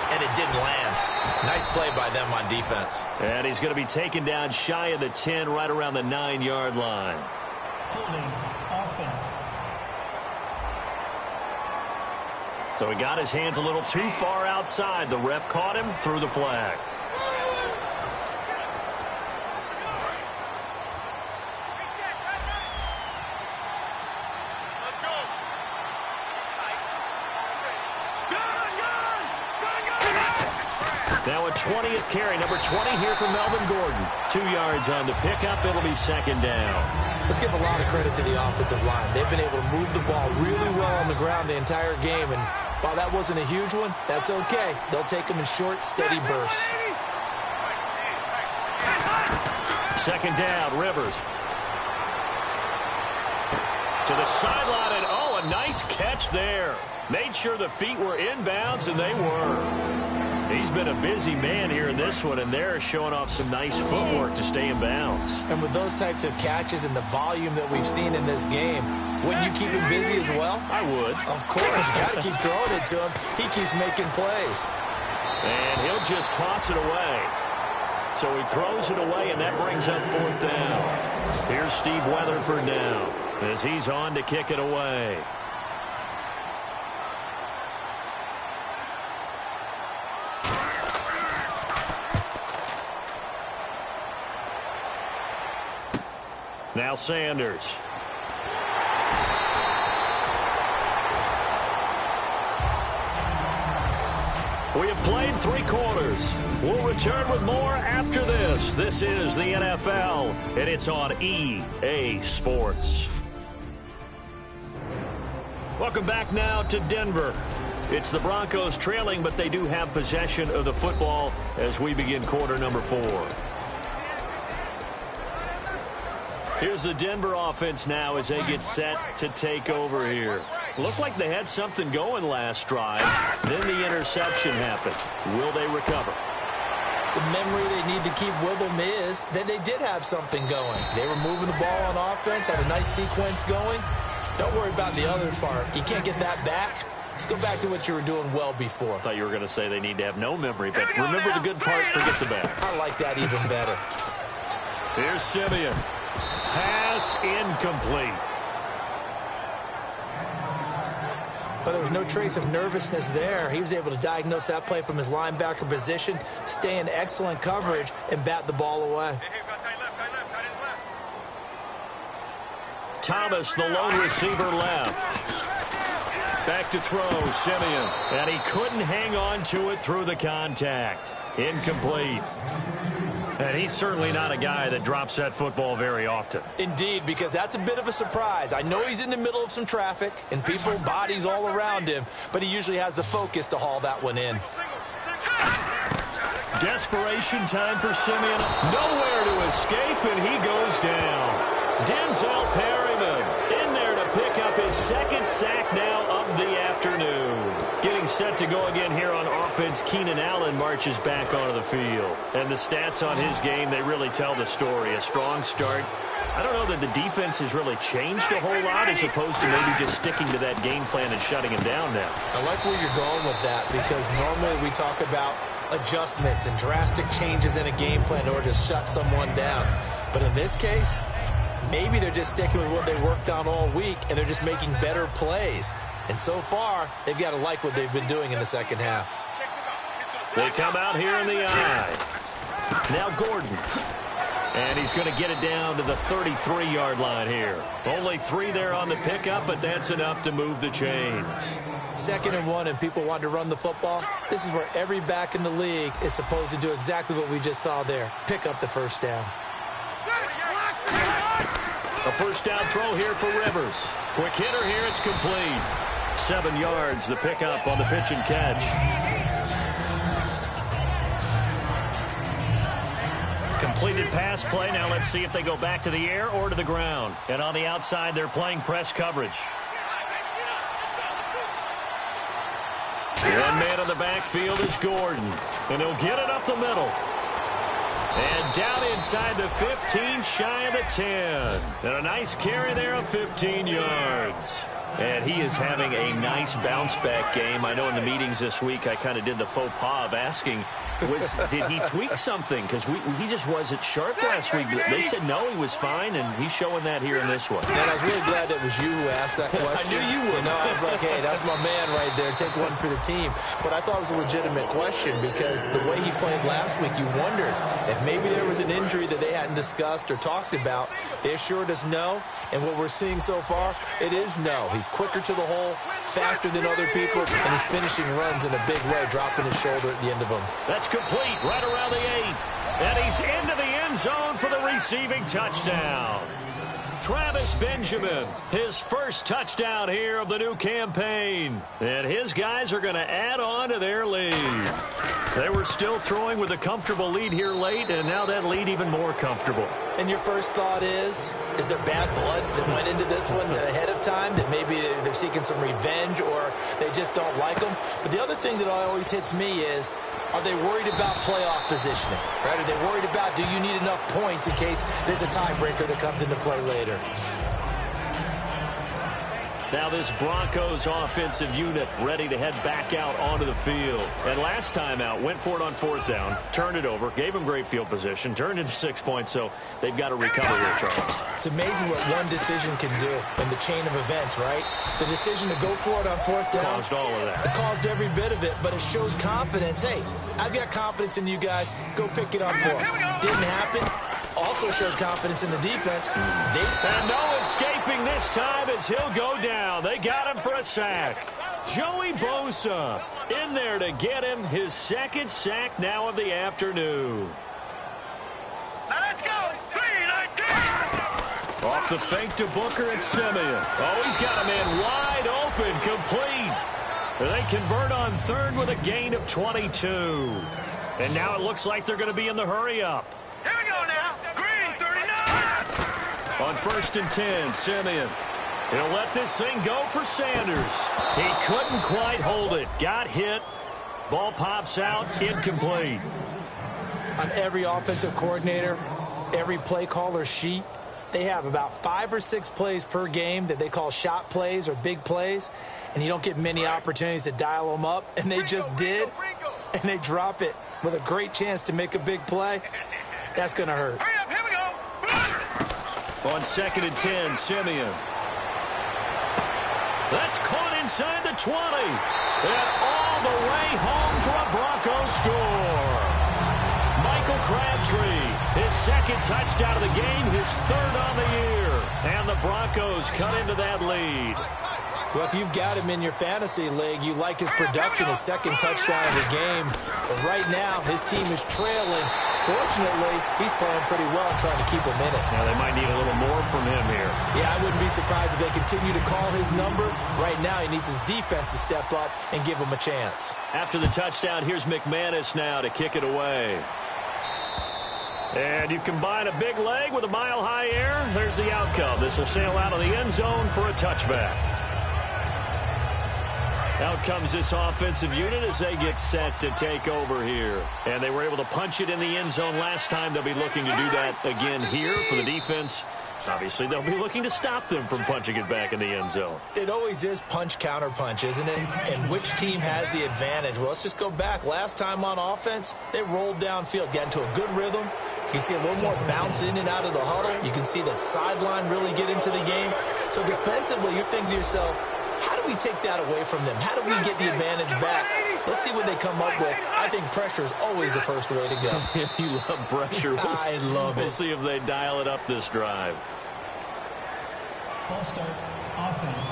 and it didn't land. Nice play by them on defense. And he's going to be taken down shy of the 10, right around the 9-yard line. Holding offense. So he got his hands a little too far outside. The ref caught him, threw the flag. Now a 20th carry, number 20 here for Melvin Gordon. 2 yards on the pickup. It'll be second down. Let's give a lot of credit to the offensive line. They've been able to move the ball really well on the ground the entire game, and while that wasn't a huge one, that's okay. They'll take them in short, steady bursts. Second down, Rivers. To the sideline, and oh, a nice catch there. Made sure the feet were inbounds, and they were. He's been a busy man here in this one, and they're showing off some nice footwork to stay in bounds. And with those types of catches and the volume that we've seen in this game, wouldn't you keep him busy as well? I would. Of course. You got to keep throwing it to him. He keeps making plays. And he'll just toss it away. So he throws it away, and that brings up fourth down. Here's Steve Weatherford now as he's on to kick it away. Now Sanders. We have played 3 quarters. We'll return with more after this. This is the NFL, and it's on EA Sports. Welcome back now to Denver. It's the Broncos trailing, but they do have possession of the football as we begin quarter number 4. Here's the Denver offense now as they get set to take over here. Looked like they had something going last drive. Then the interception happened. Will they recover? The memory they need to keep with them is that they did have something going. They were moving the ball on offense, had a nice sequence going. Don't worry about the other part. You can't get that back. Let's go back to what you were doing well before. I thought you were going to say they need to have no memory, but remember the good part, forget the bad. I like that even better. Here's Simeon. Pass incomplete. But there was no trace of nervousness there. He was able to diagnose that play from his linebacker position, stay in excellent coverage, and bat the ball away. Thomas, the lone receiver, left. Back to throw, Simeon. And he couldn't hang on to it through the contact. Incomplete. And he's certainly not a guy that drops that football very often. Indeed, because that's a bit of a surprise. I know he's in the middle of some traffic and people, bodies all around him, but he usually has the focus to haul that one in. Desperation time for Simeon. Nowhere to escape, and he goes down. Denzel Perryman in there to pick up his second sack now of the afternoon. Getting set to go again here on offense, Keenan Allen marches back onto the field. And the stats on his game, they really tell the story. A strong start. I don't know that the defense has really changed a whole lot as opposed to maybe just sticking to that game plan and shutting him down now. I like where you're going with that because normally we talk about adjustments and drastic changes in a game plan in order to shut someone down. But in this case, maybe they're just sticking with what they worked on all week and they're just making better plays. And so far, they've got to like what they've been doing in the second half. They come out here in the eye. Now Gordon. And he's going to get it down to the 33-yard line here. Only 3 there on the pickup, but that's enough to move the chains. 2nd and 1, and people want to run the football. This is where every back in the league is supposed to do exactly what we just saw there. Pick up the first down. A first down throw here for Rivers. Quick hitter here, it's complete. 7 yards, the pickup on the pitch and catch. Completed pass play. Now let's see if they go back to the air or to the ground. And on the outside, they're playing press coverage. One man in the backfield is Gordon. And he'll get it up the middle. And down inside the 15, shy of the 10. And a nice carry there of 15 yards. And he is having a nice bounce-back game. I know in the meetings this week I kind of did the faux pas of asking, did he tweak something? Because he just wasn't sharp last week. They said no, he was fine, and he's showing that here in this one. And I was really glad it was you who asked that question. I knew you would. You know, I was like, hey, that's my man right there. Take one for the team. But I thought it was a legitimate question because the way he played last week, you wondered if maybe there was an injury that they hadn't discussed or talked about. They assured us no, and what we're seeing so far, it is no. He's quicker to the hole, faster than other people, and he's finishing runs in a big way, dropping his shoulder at the end of them. That's complete, right around the 8. And he's into the end zone for the receiving touchdown. Travis Benjamin, his first touchdown here of the new campaign. And his guys are going to add on to their lead. They were still throwing with a comfortable lead here late, and now that lead even more comfortable. And your first thought is there bad blood that went into this one ahead of time, that maybe they're seeking some revenge or they just don't like them? But the other thing that always hits me is, are they worried about playoff positioning? Right? Are they worried about, do you need enough points in case there's a tiebreaker that comes into play later? Now this Broncos offensive unit ready to head back out onto the field. And last time out, went for it on 4th down, turned it over, gave them great field position, turned into 6 points, so they've got to recover here, Charles. It's amazing what one decision can do in the chain of events, right? The decision to go for it on 4th down. Caused all of that. It caused every bit of it, but it showed confidence. Hey, I've got confidence in you guys. Go pick it up for them. Didn't happen. Also showed confidence in the defense. And no escaping this time as he'll go down. They got him for a sack. Joey Bosa in there to get him his second sack now of the afternoon. Now let's go. 3-19. Off the fake to Booker and Simeon. Oh, he's got a man wide open, complete. And they convert on 3rd with a gain of 22. And now it looks like they're going to be in the hurry-up. Here we go now. Green, 39. On 1st and 10, Simeon. He'll let this thing go for Sanders. He couldn't quite hold it. Got hit. Ball pops out, incomplete. On every offensive coordinator, every play caller sheet, they have about 5 or 6 plays per game that they call shot plays or big plays, and you don't get many opportunities to dial them up, and they just did, and they drop it with a great chance to make a big play. That's going to hurt. Hurry up, here we go. On 2nd and 10, Simeon. That's caught inside the 20. And all the way home for a Broncos score. Michael Crabtree, his second touchdown of the game, his 3rd on the year. And the Broncos cut into that lead. Well, if you've got him in your fantasy league, you like his production, his second touchdown of the game. But right now, his team is trailing. Fortunately, he's playing pretty well and trying to keep him in it. Now, they might need a little more from him here. Yeah, I wouldn't be surprised if they continue to call his number. Right now, he needs his defense to step up and give him a chance. After the touchdown, here's McManus now to kick it away. And you combine a big leg with a mile-high air, there's the outcome. This will sail out of the end zone for a touchback. Out comes this offensive unit as they get set to take over here. And they were able to punch it in the end zone last time. They'll be looking to do that again here for the defense. Obviously, they'll be looking to stop them from punching it back in the end zone. It always is punch-counter-punch, isn't it? And which team has the advantage? Well, let's just go back. Last time on offense, they rolled downfield, got into a good rhythm. You can see a little more bounce in and out of the huddle. You can see the sideline really get into the game. So defensively, you're thinking to yourself, how do we take that away from them? How do we get the advantage back? Let's see what they come up with. I think pressure is always the first way to go. You love pressure. I love it. We'll see if they dial it up this drive. False start, offense.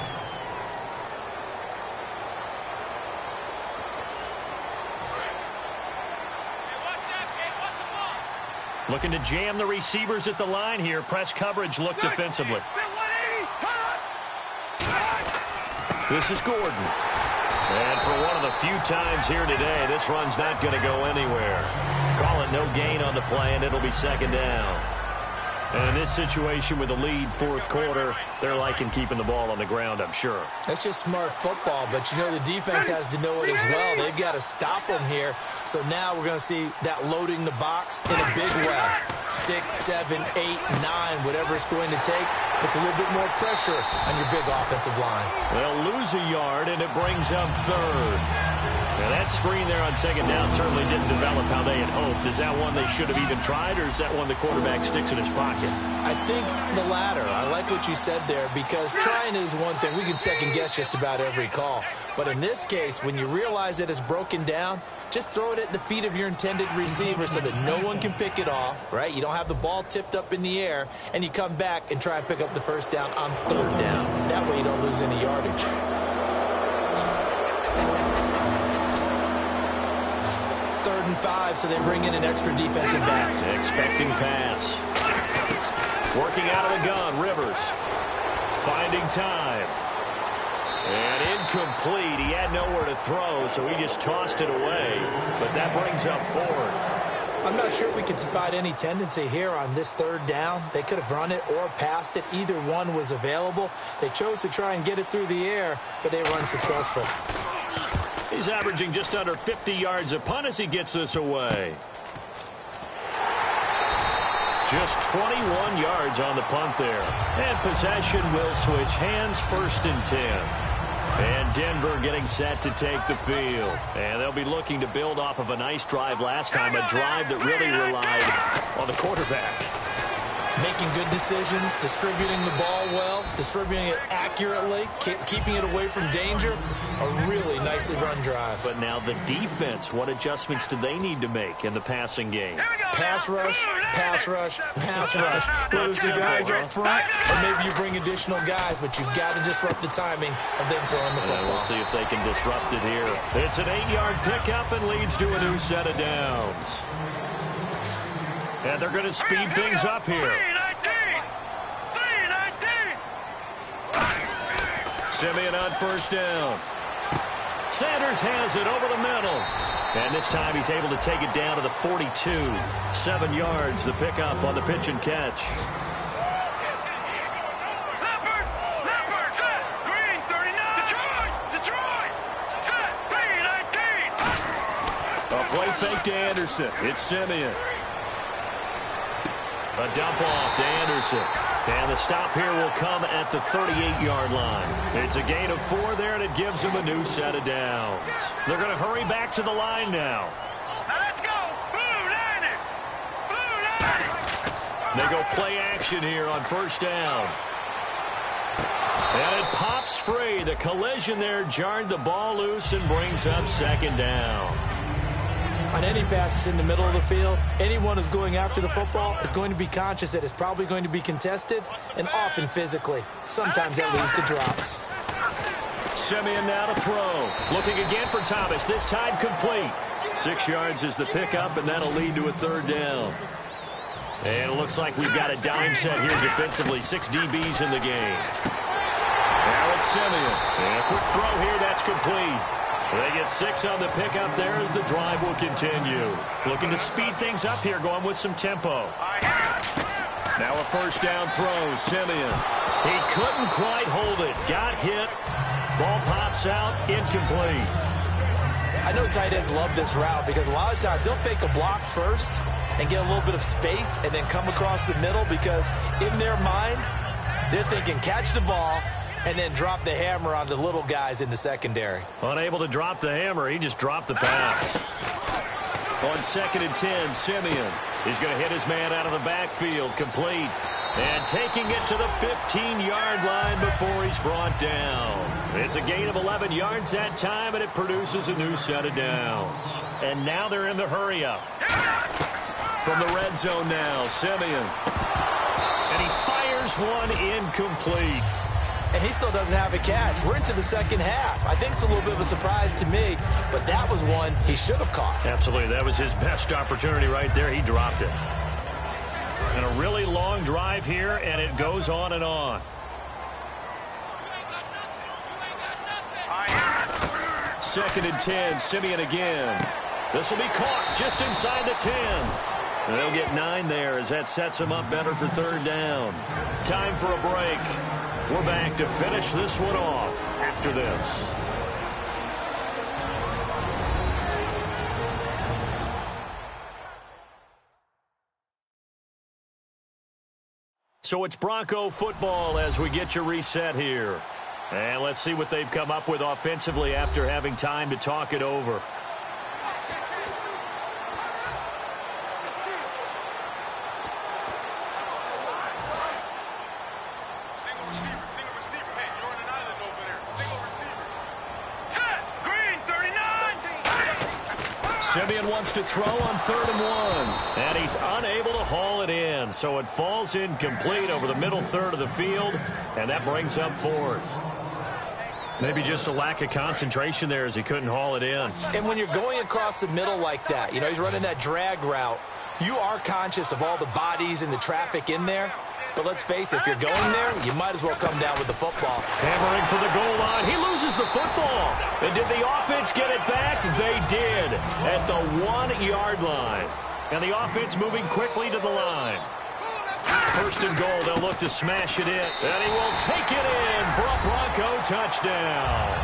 Looking to jam the receivers at the line here. Press coverage, look defensively. This is Gordon. And for one of the few times here today, this run's not going to go anywhere. Call it no gain on the play, and it'll be second down. And in this situation with the lead fourth quarter, they're liking keeping the ball on the ground, I'm sure. That's just smart football, but you know the defense has to know it as well. They've got to stop them here. So now we're going to see that loading the box in a big way. 6, 7, 8, 9, whatever it's going to take, puts a little bit more pressure on your big offensive line. They'll lose a yard, and it brings up third. Now, that screen there on second down certainly didn't develop how they had hoped. Is that one they should have even tried, or is that one the quarterback sticks in his pocket? I think the latter. I like what you said there, because trying is one thing. We can second-guess just about every call. But in this case, when you realize that it's broken down, just throw it at the feet of your intended receiver so that no one can pick it off, right? You don't have the ball tipped up in the air, and you come back and try and pick up the first down on third down. That way you don't lose any yardage. Third and 5, so they bring in an extra defensive back. Expecting pass. Working out of the gun, Rivers. Finding time. And incomplete. He had nowhere to throw, so he just tossed it away. But that brings up fourth. I'm not sure if we can spot any tendency here on this third down. They could have run it or passed it. Either one was available. They chose to try and get it through the air, but they were unsuccessful. He's averaging just under 50 yards a punt as he gets this away. Just 21 yards on the punt there. And possession will switch hands, 1st and 10. And Denver getting set to take the field. And they'll be looking to build off of a nice drive last time, a drive that really relied on the quarterback. Making good decisions, distributing the ball well, distributing it accurately, keeping it away from danger. A really nicely run drive. But now the defense, what adjustments do they need to make in the passing game? Pass rush, pass rush, pass rush. Whether it's the guys up front or maybe you bring additional guys, but you've got to disrupt the timing of them throwing the football. We'll see if they can disrupt it here. It's an 8-yard pickup and leads to a new set of downs. And they're going to speed things up here. 3-19. Simeon on first down. Sanders has it over the middle. And this time he's able to take it down to the 42. 7 yards, the pickup on the pitch and catch. Leopard, set, green, 39. Detroit, set, 3-19. A play fake to Anderson. It's Simeon. A dump off to Anderson. And the stop here will come at the 38-yard line. It's a gain of 4 there, and it gives them a new set of downs. They're going to hurry back to the line now. Now let's go. Blue 90. Blue 90. They go play action here on first down. And it pops free. The collision there jarred the ball loose and brings up second down. On any passes in the middle of the field, anyone who's going after the football is going to be conscious that it's probably going to be contested, and often physically. Sometimes that leads to drops. Simeon now to throw. Looking again for Thomas, this time complete. 6 yards is the pickup, and that'll lead to a third down. And it looks like we've got a dime set here defensively. 6 DBs in the game. Now it's Simeon. And a quick throw here, that's complete. They get 6 on the pickup there as the drive will continue. Looking to speed things up here, going with some tempo. Now a first down throw, Simeon. He couldn't quite hold it. Got hit. Ball pops out, incomplete. I know tight ends love this route because a lot of times they'll fake a block first and get a little bit of space and then come across the middle because in their mind, they're thinking catch the ball and then drop the hammer on the little guys in the secondary. Unable to drop the hammer, he just dropped the pass. On 2nd and 10, Simeon. He's going to hit his man out of the backfield, complete. And taking it to the 15-yard line before he's brought down. It's a gain of 11 yards that time, and it produces a new set of downs. And now they're in the hurry-up. From the red zone now, Simeon. And he fires one incomplete. And he still doesn't have a catch. We're into the second half. I think it's a little bit of a surprise to me, but that was one he should have caught. Absolutely. That was his best opportunity right there. He dropped it. And a really long drive here, and it goes on and on. Second and 10, Simeon again. This will be caught just inside the 10. And they'll get 9 there as that sets them up better for third down. Time for a break. We're back to finish this one off after this. So it's Bronco football as we get you reset here. And let's see what they've come up with offensively after having time to talk it over. Single receiver. Hey, you're on an island over there. Single receiver. Set. Green, 39. Simeon wants to throw on 3rd and 1. And he's unable to haul it in. So it falls incomplete over the middle third of the field. And that brings up 4th. Maybe just a lack of concentration there as he couldn't haul it in. And when you're going across the middle like that, you know, he's running that drag route, you are conscious of all the bodies and the traffic in there. But let's face it, if you're going there, you might as well come down with the football. Hammering for the goal line. He loses the football. And did the offense get it back? They did at the 1-yard line. And the offense moving quickly to the line. 1st and goal, they'll look to smash it in. And he will take it in for a Bronco touchdown.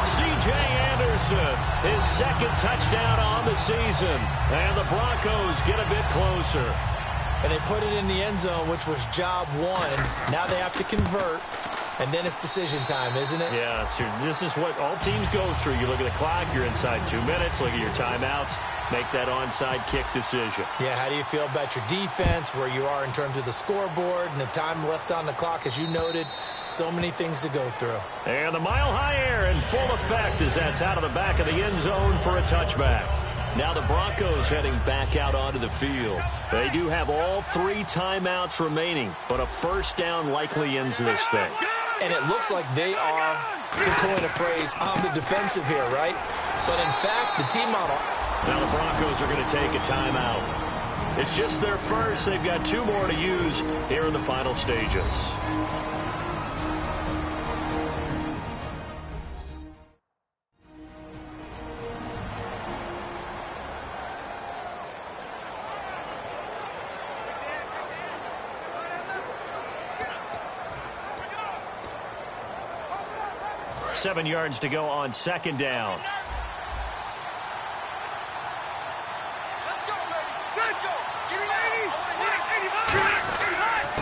C.J. Anderson, his 2nd touchdown on the season. And the Broncos get a bit closer. And they put it in the end zone, which was job 1. Now they have to convert. And then it's decision time, isn't it? Yeah, this is what all teams go through. You look at the clock, you're inside 2 minutes, look at your timeouts, make that onside kick decision. Yeah, how do you feel about your defense, where you are in terms of the scoreboard and the time left on the clock, as you noted, so many things to go through. And the mile-high air in full effect as that's out of the back of the end zone for a touchback. Now the Broncos heading back out onto the field. They do have all 3 timeouts remaining, but a first down likely ends this thing. And it looks like they are, to coin a phrase, on the defensive here, right? But in fact, the team model. Now the Broncos are going to take a timeout. It's just their first. They've got 2 more to use here in the final stages. Seven yards to go on 2nd down.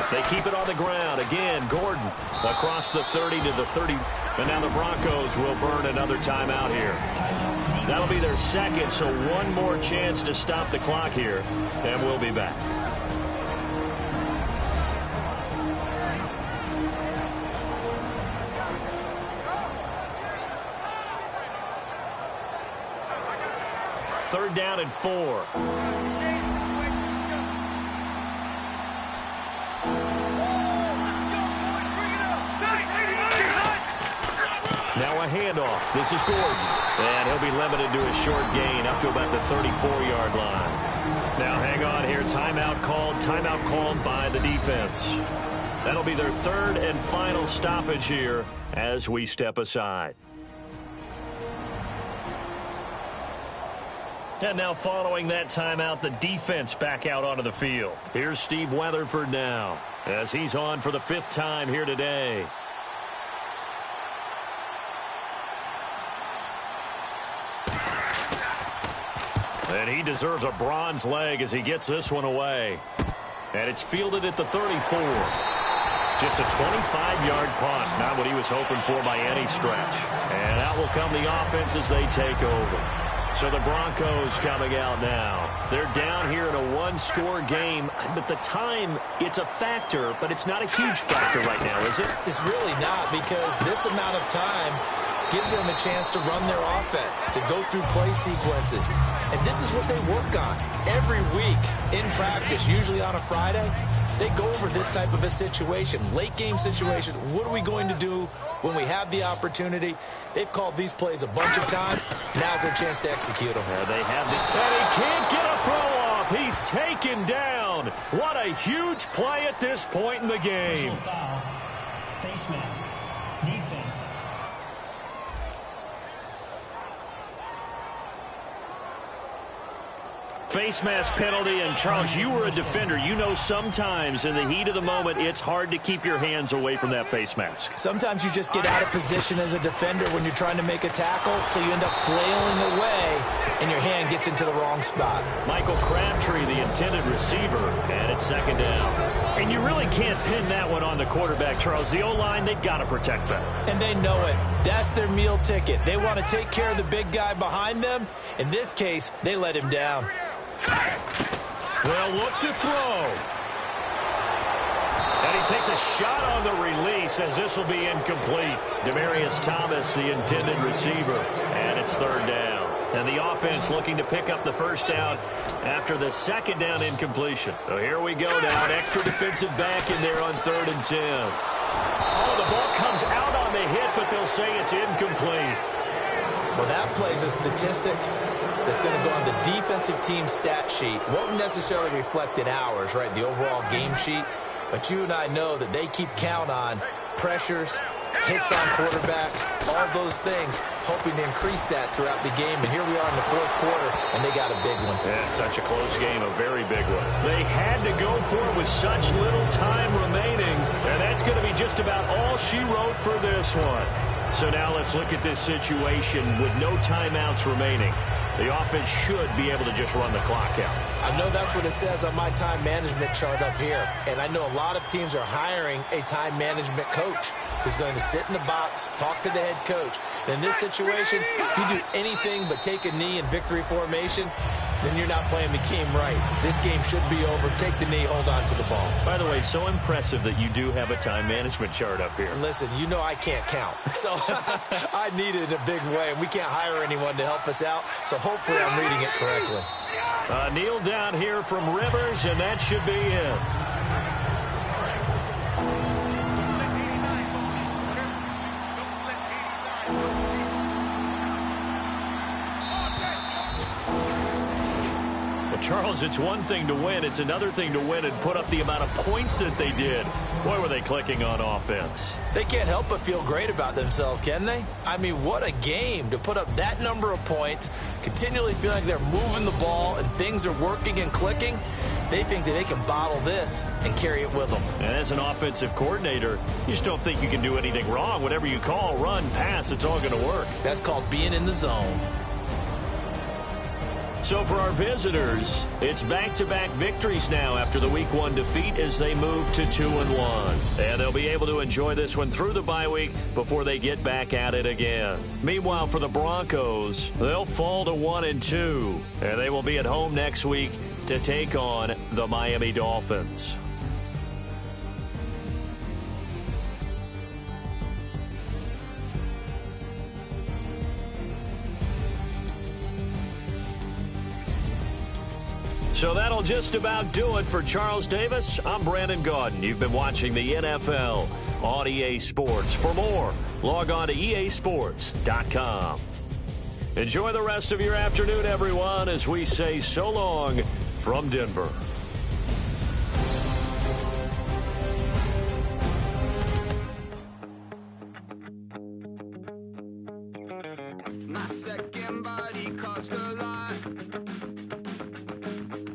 They keep it on the ground. Again, Gordon across the 30 to the 30. And now the Broncos will burn another timeout here. That'll be their 2nd, so 1 more chance to stop the clock here. And we'll be back. Third down and 4. Now a handoff. This is Gordon. And he'll be limited to a short gain up to about the 34-yard line. Now hang on here. Timeout called by the defense. That'll be their 3rd and final stoppage here as we step aside. And now following that timeout, the defense back out onto the field. Here's Steve Weatherford now as he's on for the 5th time here today. And he deserves a bronze leg as he gets this one away. And it's fielded at the 34. Just a 25-yard punt. Not what he was hoping for by any stretch. And out will come the offense as they take over. So the Broncos coming out now. They're down here in a 1-score game. But the time, it's a factor, but it's not a huge factor right now, is it? It's really not, because this amount of time gives them a chance to run their offense, to go through play sequences. And this is what they work on every week in practice, usually on a Friday. They go over this type of a situation, late game situation. What are we going to do when we have the opportunity? They've called these plays a bunch of times. Now's their chance to execute them. They have the, and he can't get a throw off. He's taken down. down. What a huge play at this point in the game. Personal foul. Face mask. Defense. Face mask penalty, and Charles, you were a defender. You know sometimes in the heat of the moment, it's hard to keep your hands away from that face mask. Sometimes you just get out of position as a defender when you're trying to make a tackle, so you end up flailing away, and your hand gets into the wrong spot. Michael Crabtree, the intended receiver, and it's second down. And you really can't pin that one on the quarterback, Charles. The O-line, they've got to protect that. And they know it. That's their meal ticket. They want to take care of the big guy behind them. In this case, they let him down. They'll look to throw. And he takes a shot on the release as this will be incomplete. Demaryius Thomas, the intended receiver, and it's third down. And the offense looking to pick up the first down after the second down incompletion. So here we go now. An extra defensive back in there on 3rd and 10. Oh, the ball comes out on the hit, but they'll say it's incomplete. Well, that plays a statistic that's going to go on the defensive team stat sheet. Won't necessarily reflect in ours, right, the overall game sheet. But you and I know that they keep count on pressures, hits on quarterbacks, all those things, hoping to increase that throughout the game. And here we are in the 4th quarter, and they got a big one. Yeah, such a close game, a very big one. They had to go for it with such little time remaining, and that's going to be just about all she wrote for this one. So now let's look at this situation with no timeouts remaining. The offense should be able to just run the clock out. I know that's what it says on my time management chart up here. And I know a lot of teams are hiring a time management coach who's going to sit in the box, talk to the head coach. And in this situation, if you do anything but take a knee in victory formation, then you're not playing the game right. This game should be over. Take the knee, hold on to the ball. By the way, so impressive that you do have a time management chart up here. Listen, you know I can't count. So I need it in a big way. And we can't hire anyone to help us out. So hopefully I'm reading it correctly. Kneel down here from Rivers, and that should be it. Charles, it's one thing to win. It's another thing to win and put up the amount of points that they did. Boy, were they clicking on offense. They can't help but feel great about themselves, can they? I mean, what a game to put up that number of points, continually feeling like they're moving the ball and things are working and clicking. They think that they can bottle this and carry it with them. And as an offensive coordinator, you just don't think you can do anything wrong. Whatever you call, run, pass, it's all going to work. That's called being in the zone. So for our visitors, it's back-to-back victories now after the Week 1 defeat as they move to 2-1. And they'll be able to enjoy this one through the bye week before they get back at it again. Meanwhile, for the Broncos, they'll fall to 1-2. And they will be at home next week to take on the Miami Dolphins. So that'll just about do it for Charles Davis. I'm Brandon Gaudin. You've been watching the NFL on EA Sports. For more, log on to easports.com. Enjoy the rest of your afternoon, everyone, as we say so long from Denver. My second body cost a lot.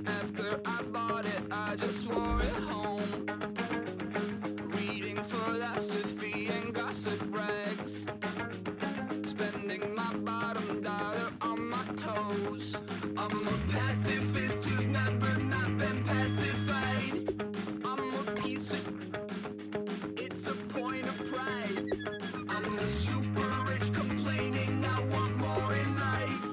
After I bought it, I just wore it home. Reading philosophy and gossip rags. Spending my bottom dollar on my toes. I'm a pacifist who's never not been pacified. I'm a piece of... It's a point of pride. I'm the super rich complaining I want more in life.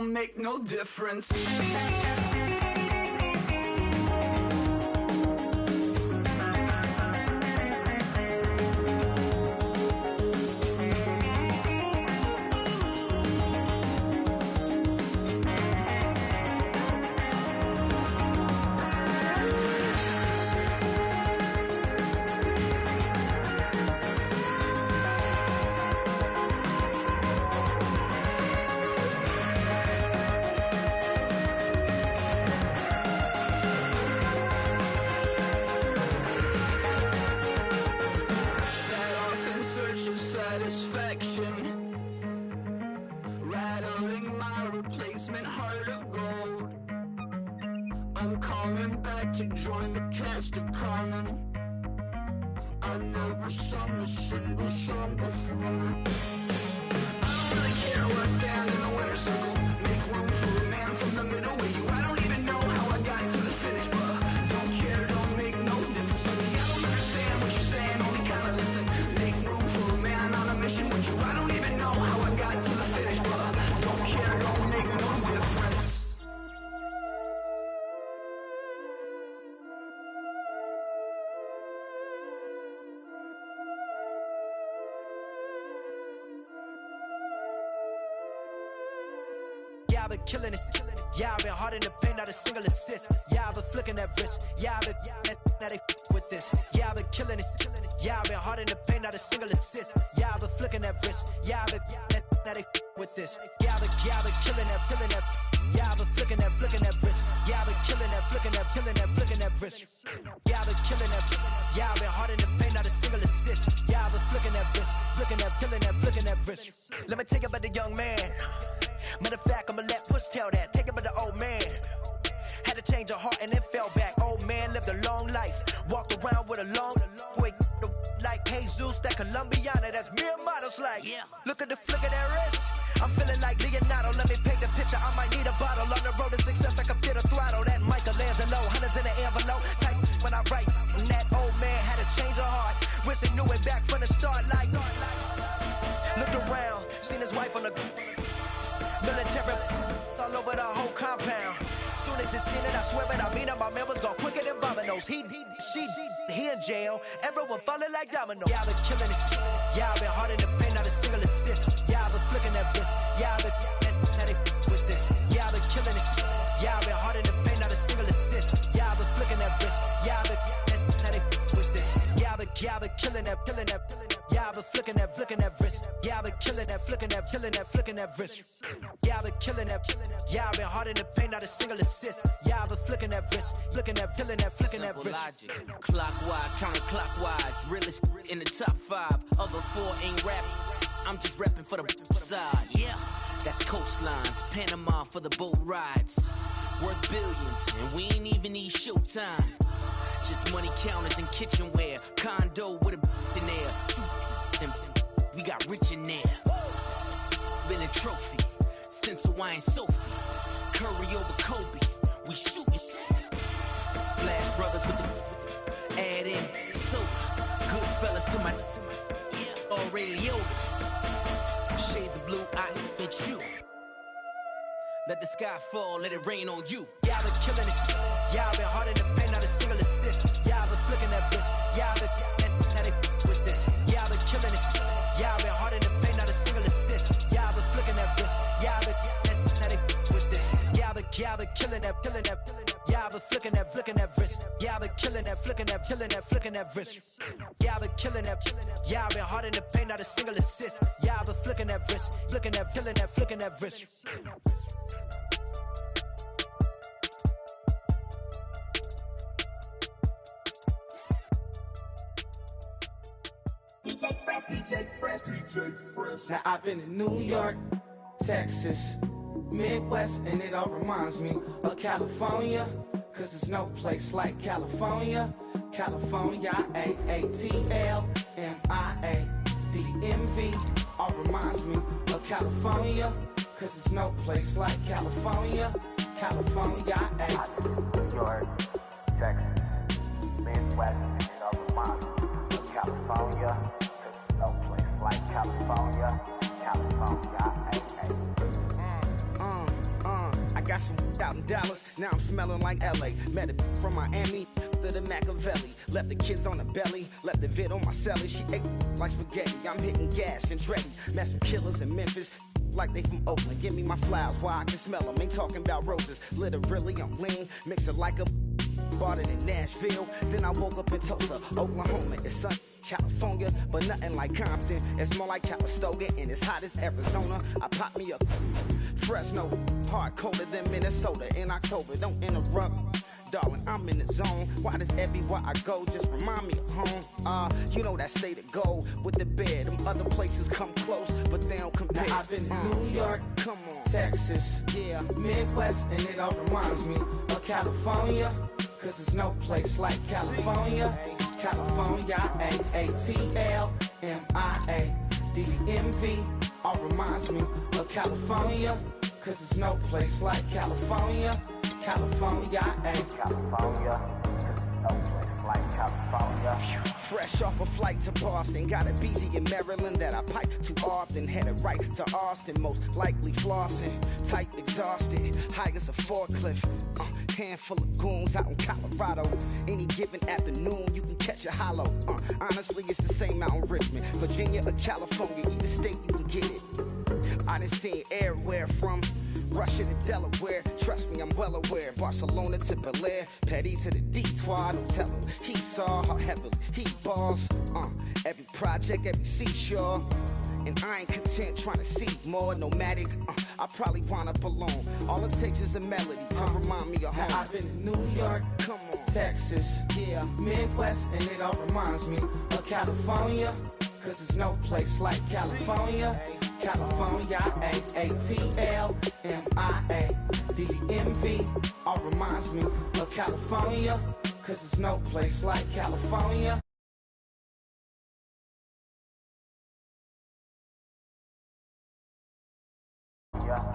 don't make no difference. Rattling my replacement heart of gold. I'm coming back to join the cast of Carmen. I never sung a single song before. I don't really care where I stand in the winner's circle. Make room for a man from the middle with you. I don't even know how I got to the finish, but don't care, don't make no difference to me. I don't understand what you're saying, only kinda listen. Make room for a man on a mission with you. I don't even know how I got to the finish, but don't care, don't make no difference. Yeah, I've been killing it. Yeah, I've been hard in the paint, not a single assist. Yeah, I've been flicking that wrist. Yeah, I've been now they with this. Yeah, I've been killing it. Yeah, I've been hard in the paint, not a single assist. Yeah, I've been flicking that wrist. Yeah, I've been now they with this. Yeah, I've been killing that. Yeah, I've been flicking that wrist. Yeah, I've been killing that, flicking that wrist. Yeah, I've been killing that. Yeah, I've been hard in the paint, not a single assist. Yeah, I've been flicking that wrist, flicking that wrist. Let me tell you about the young man. Matter of fact, I'ma let Push tell that. Take it about the old man. Had to change her heart and then fell back. Old man lived a long life. Walked around with a long way. Like Jesus, that Colombiana, that's mere models like. Yeah. Look at the flick of that wrist. I'm feeling like Leonardo. Let me paint the picture. I might need a bottle. On the road to success, I can feel the throttle. That Michelangelo, hundreds in the envelope. Type when I write. And that old man had to change her heart. Wish he knew it back from the start. Like, looked around, seen his wife on the military all over the whole compound. Soon as he seen it, I swear it, I mean it, my man was gone quicker than dominoes. He in jail, everyone falling like dominoes. Yeah, I've been killing it. Yeah, I've been hard in the paint, not a single assist. Yeah, I've been flicking that wrist. Yeah, I've been now they with this. Yeah, I've been killing it. Yeah, I've been hard in the paint, not a single assist. Yeah, I've been flicking that wrist. Yeah, I've been now they with this. Yeah, I've been killing that. Yeah, I've been flicking that wrist. Yeah, I've been killing that, flicking that wrist. Yeah, I've been killing that. Yeah, I've been hard in the paint, not a single assist. Yeah, I've been flicking that wrist, flicking that wrist. Logic, clockwise, counterclockwise. Realest in the top 5. Other 4 ain't rapping. I'm just rapping for the side. Yeah, that's coastlines, Panama for the boat rides. Worth billions, and we ain't even need showtime. Just money counters and kitchenware. Condo with a in there. We got rich in there. Been a trophy since Hawaiian Sophie. Curry over Kobe. We shooting. Splash Brothers with the add in soda. Good fellas to my Aureliotas. Shades of blue, I admit you. Let the sky fall, let it rain on you. Yeah, I've been killing it. Yeah, I've been hard in the paint, not a single assist. Yeah, I've been flicking that wrist. Yeah, I've been now they with this. Yeah, I've been killing it. Yeah, I've been hard in the paint, not a single assist. Yeah, I've been flicking that wrist. Yeah, I've been now they with this. Yeah, I've been killing that. Yeah, I've been flicking that wrist. Yeah, I've been killing that, flicking that wrist. Yeah, I've been killing that. Yeah, I've been hard in the paint, not a single assist. Yeah, I've been flicking that wrist, flicking that wrist. DJ Fresh. Now I've been in New York, Texas, Midwest, and it all reminds me of California, cause there's no place like California. California, AATLMIA-DMV, all reminds me of California, cause there's no place like California. California, New York, Texas, Midwest, and it all reminds me of California. No place like California, California, got some out in Dallas, now I'm smelling like LA. Met a from Miami to the Machiavelli. Left the kids on the belly, left the vid on my celly. She ate like spaghetti, I'm hitting gas and Dreddy. Met some killers in Memphis, like they from Oakland. Give me my flowers while I can smell them. Ain't talking about roses, literally I'm lean. Mix it like a bought it in Nashville. Then I woke up in Tulsa, Oklahoma. It's sunny, California, but nothing like Compton. It's more like Calistoga and it's hot as Arizona. I pop me up Fresno, hard colder than Minnesota in October. Don't interrupt, darling, I'm in the zone. Why does everywhere I go just remind me of home? You know that state of gold with the bed. Them other places come close, but they don't compare. Now I've been to New York, come on, Texas, yeah, Midwest, and it all reminds me of California. Cause there's no place like California. California, A-A-T-L-M-I-A-D-M-V. All reminds me of California. Cause there's no place like California. California, California, no place like California. fresh off a flight to Boston. Got a BZ in Maryland that I pipe too often. Headed right to Austin, most likely flossing. Tight, exhausted, high as a forklift. Handful of goons out in Colorado. Any given afternoon, you can catch a hollow. Honestly, it's the same out in Richmond, Virginia or California. Either state, you can get it. I done seen everywhere from Russia to Delaware. Trust me, I'm well aware. Barcelona to Bel Air, Petty to the Detroit. Don't tell him he saw how heavily he balls. Every project, every seashore. And I ain't content trying to see more nomadic. I probably wind up alone. All it takes is a melody to remind me of home. Now I've been to New York, come on, Texas, yeah, Midwest, and it all reminds me of California. Cause there's no place like California. California, A-A-T-L-M-I-A-D-M-V. All reminds me of California. Cause there's no place like California. Yeah.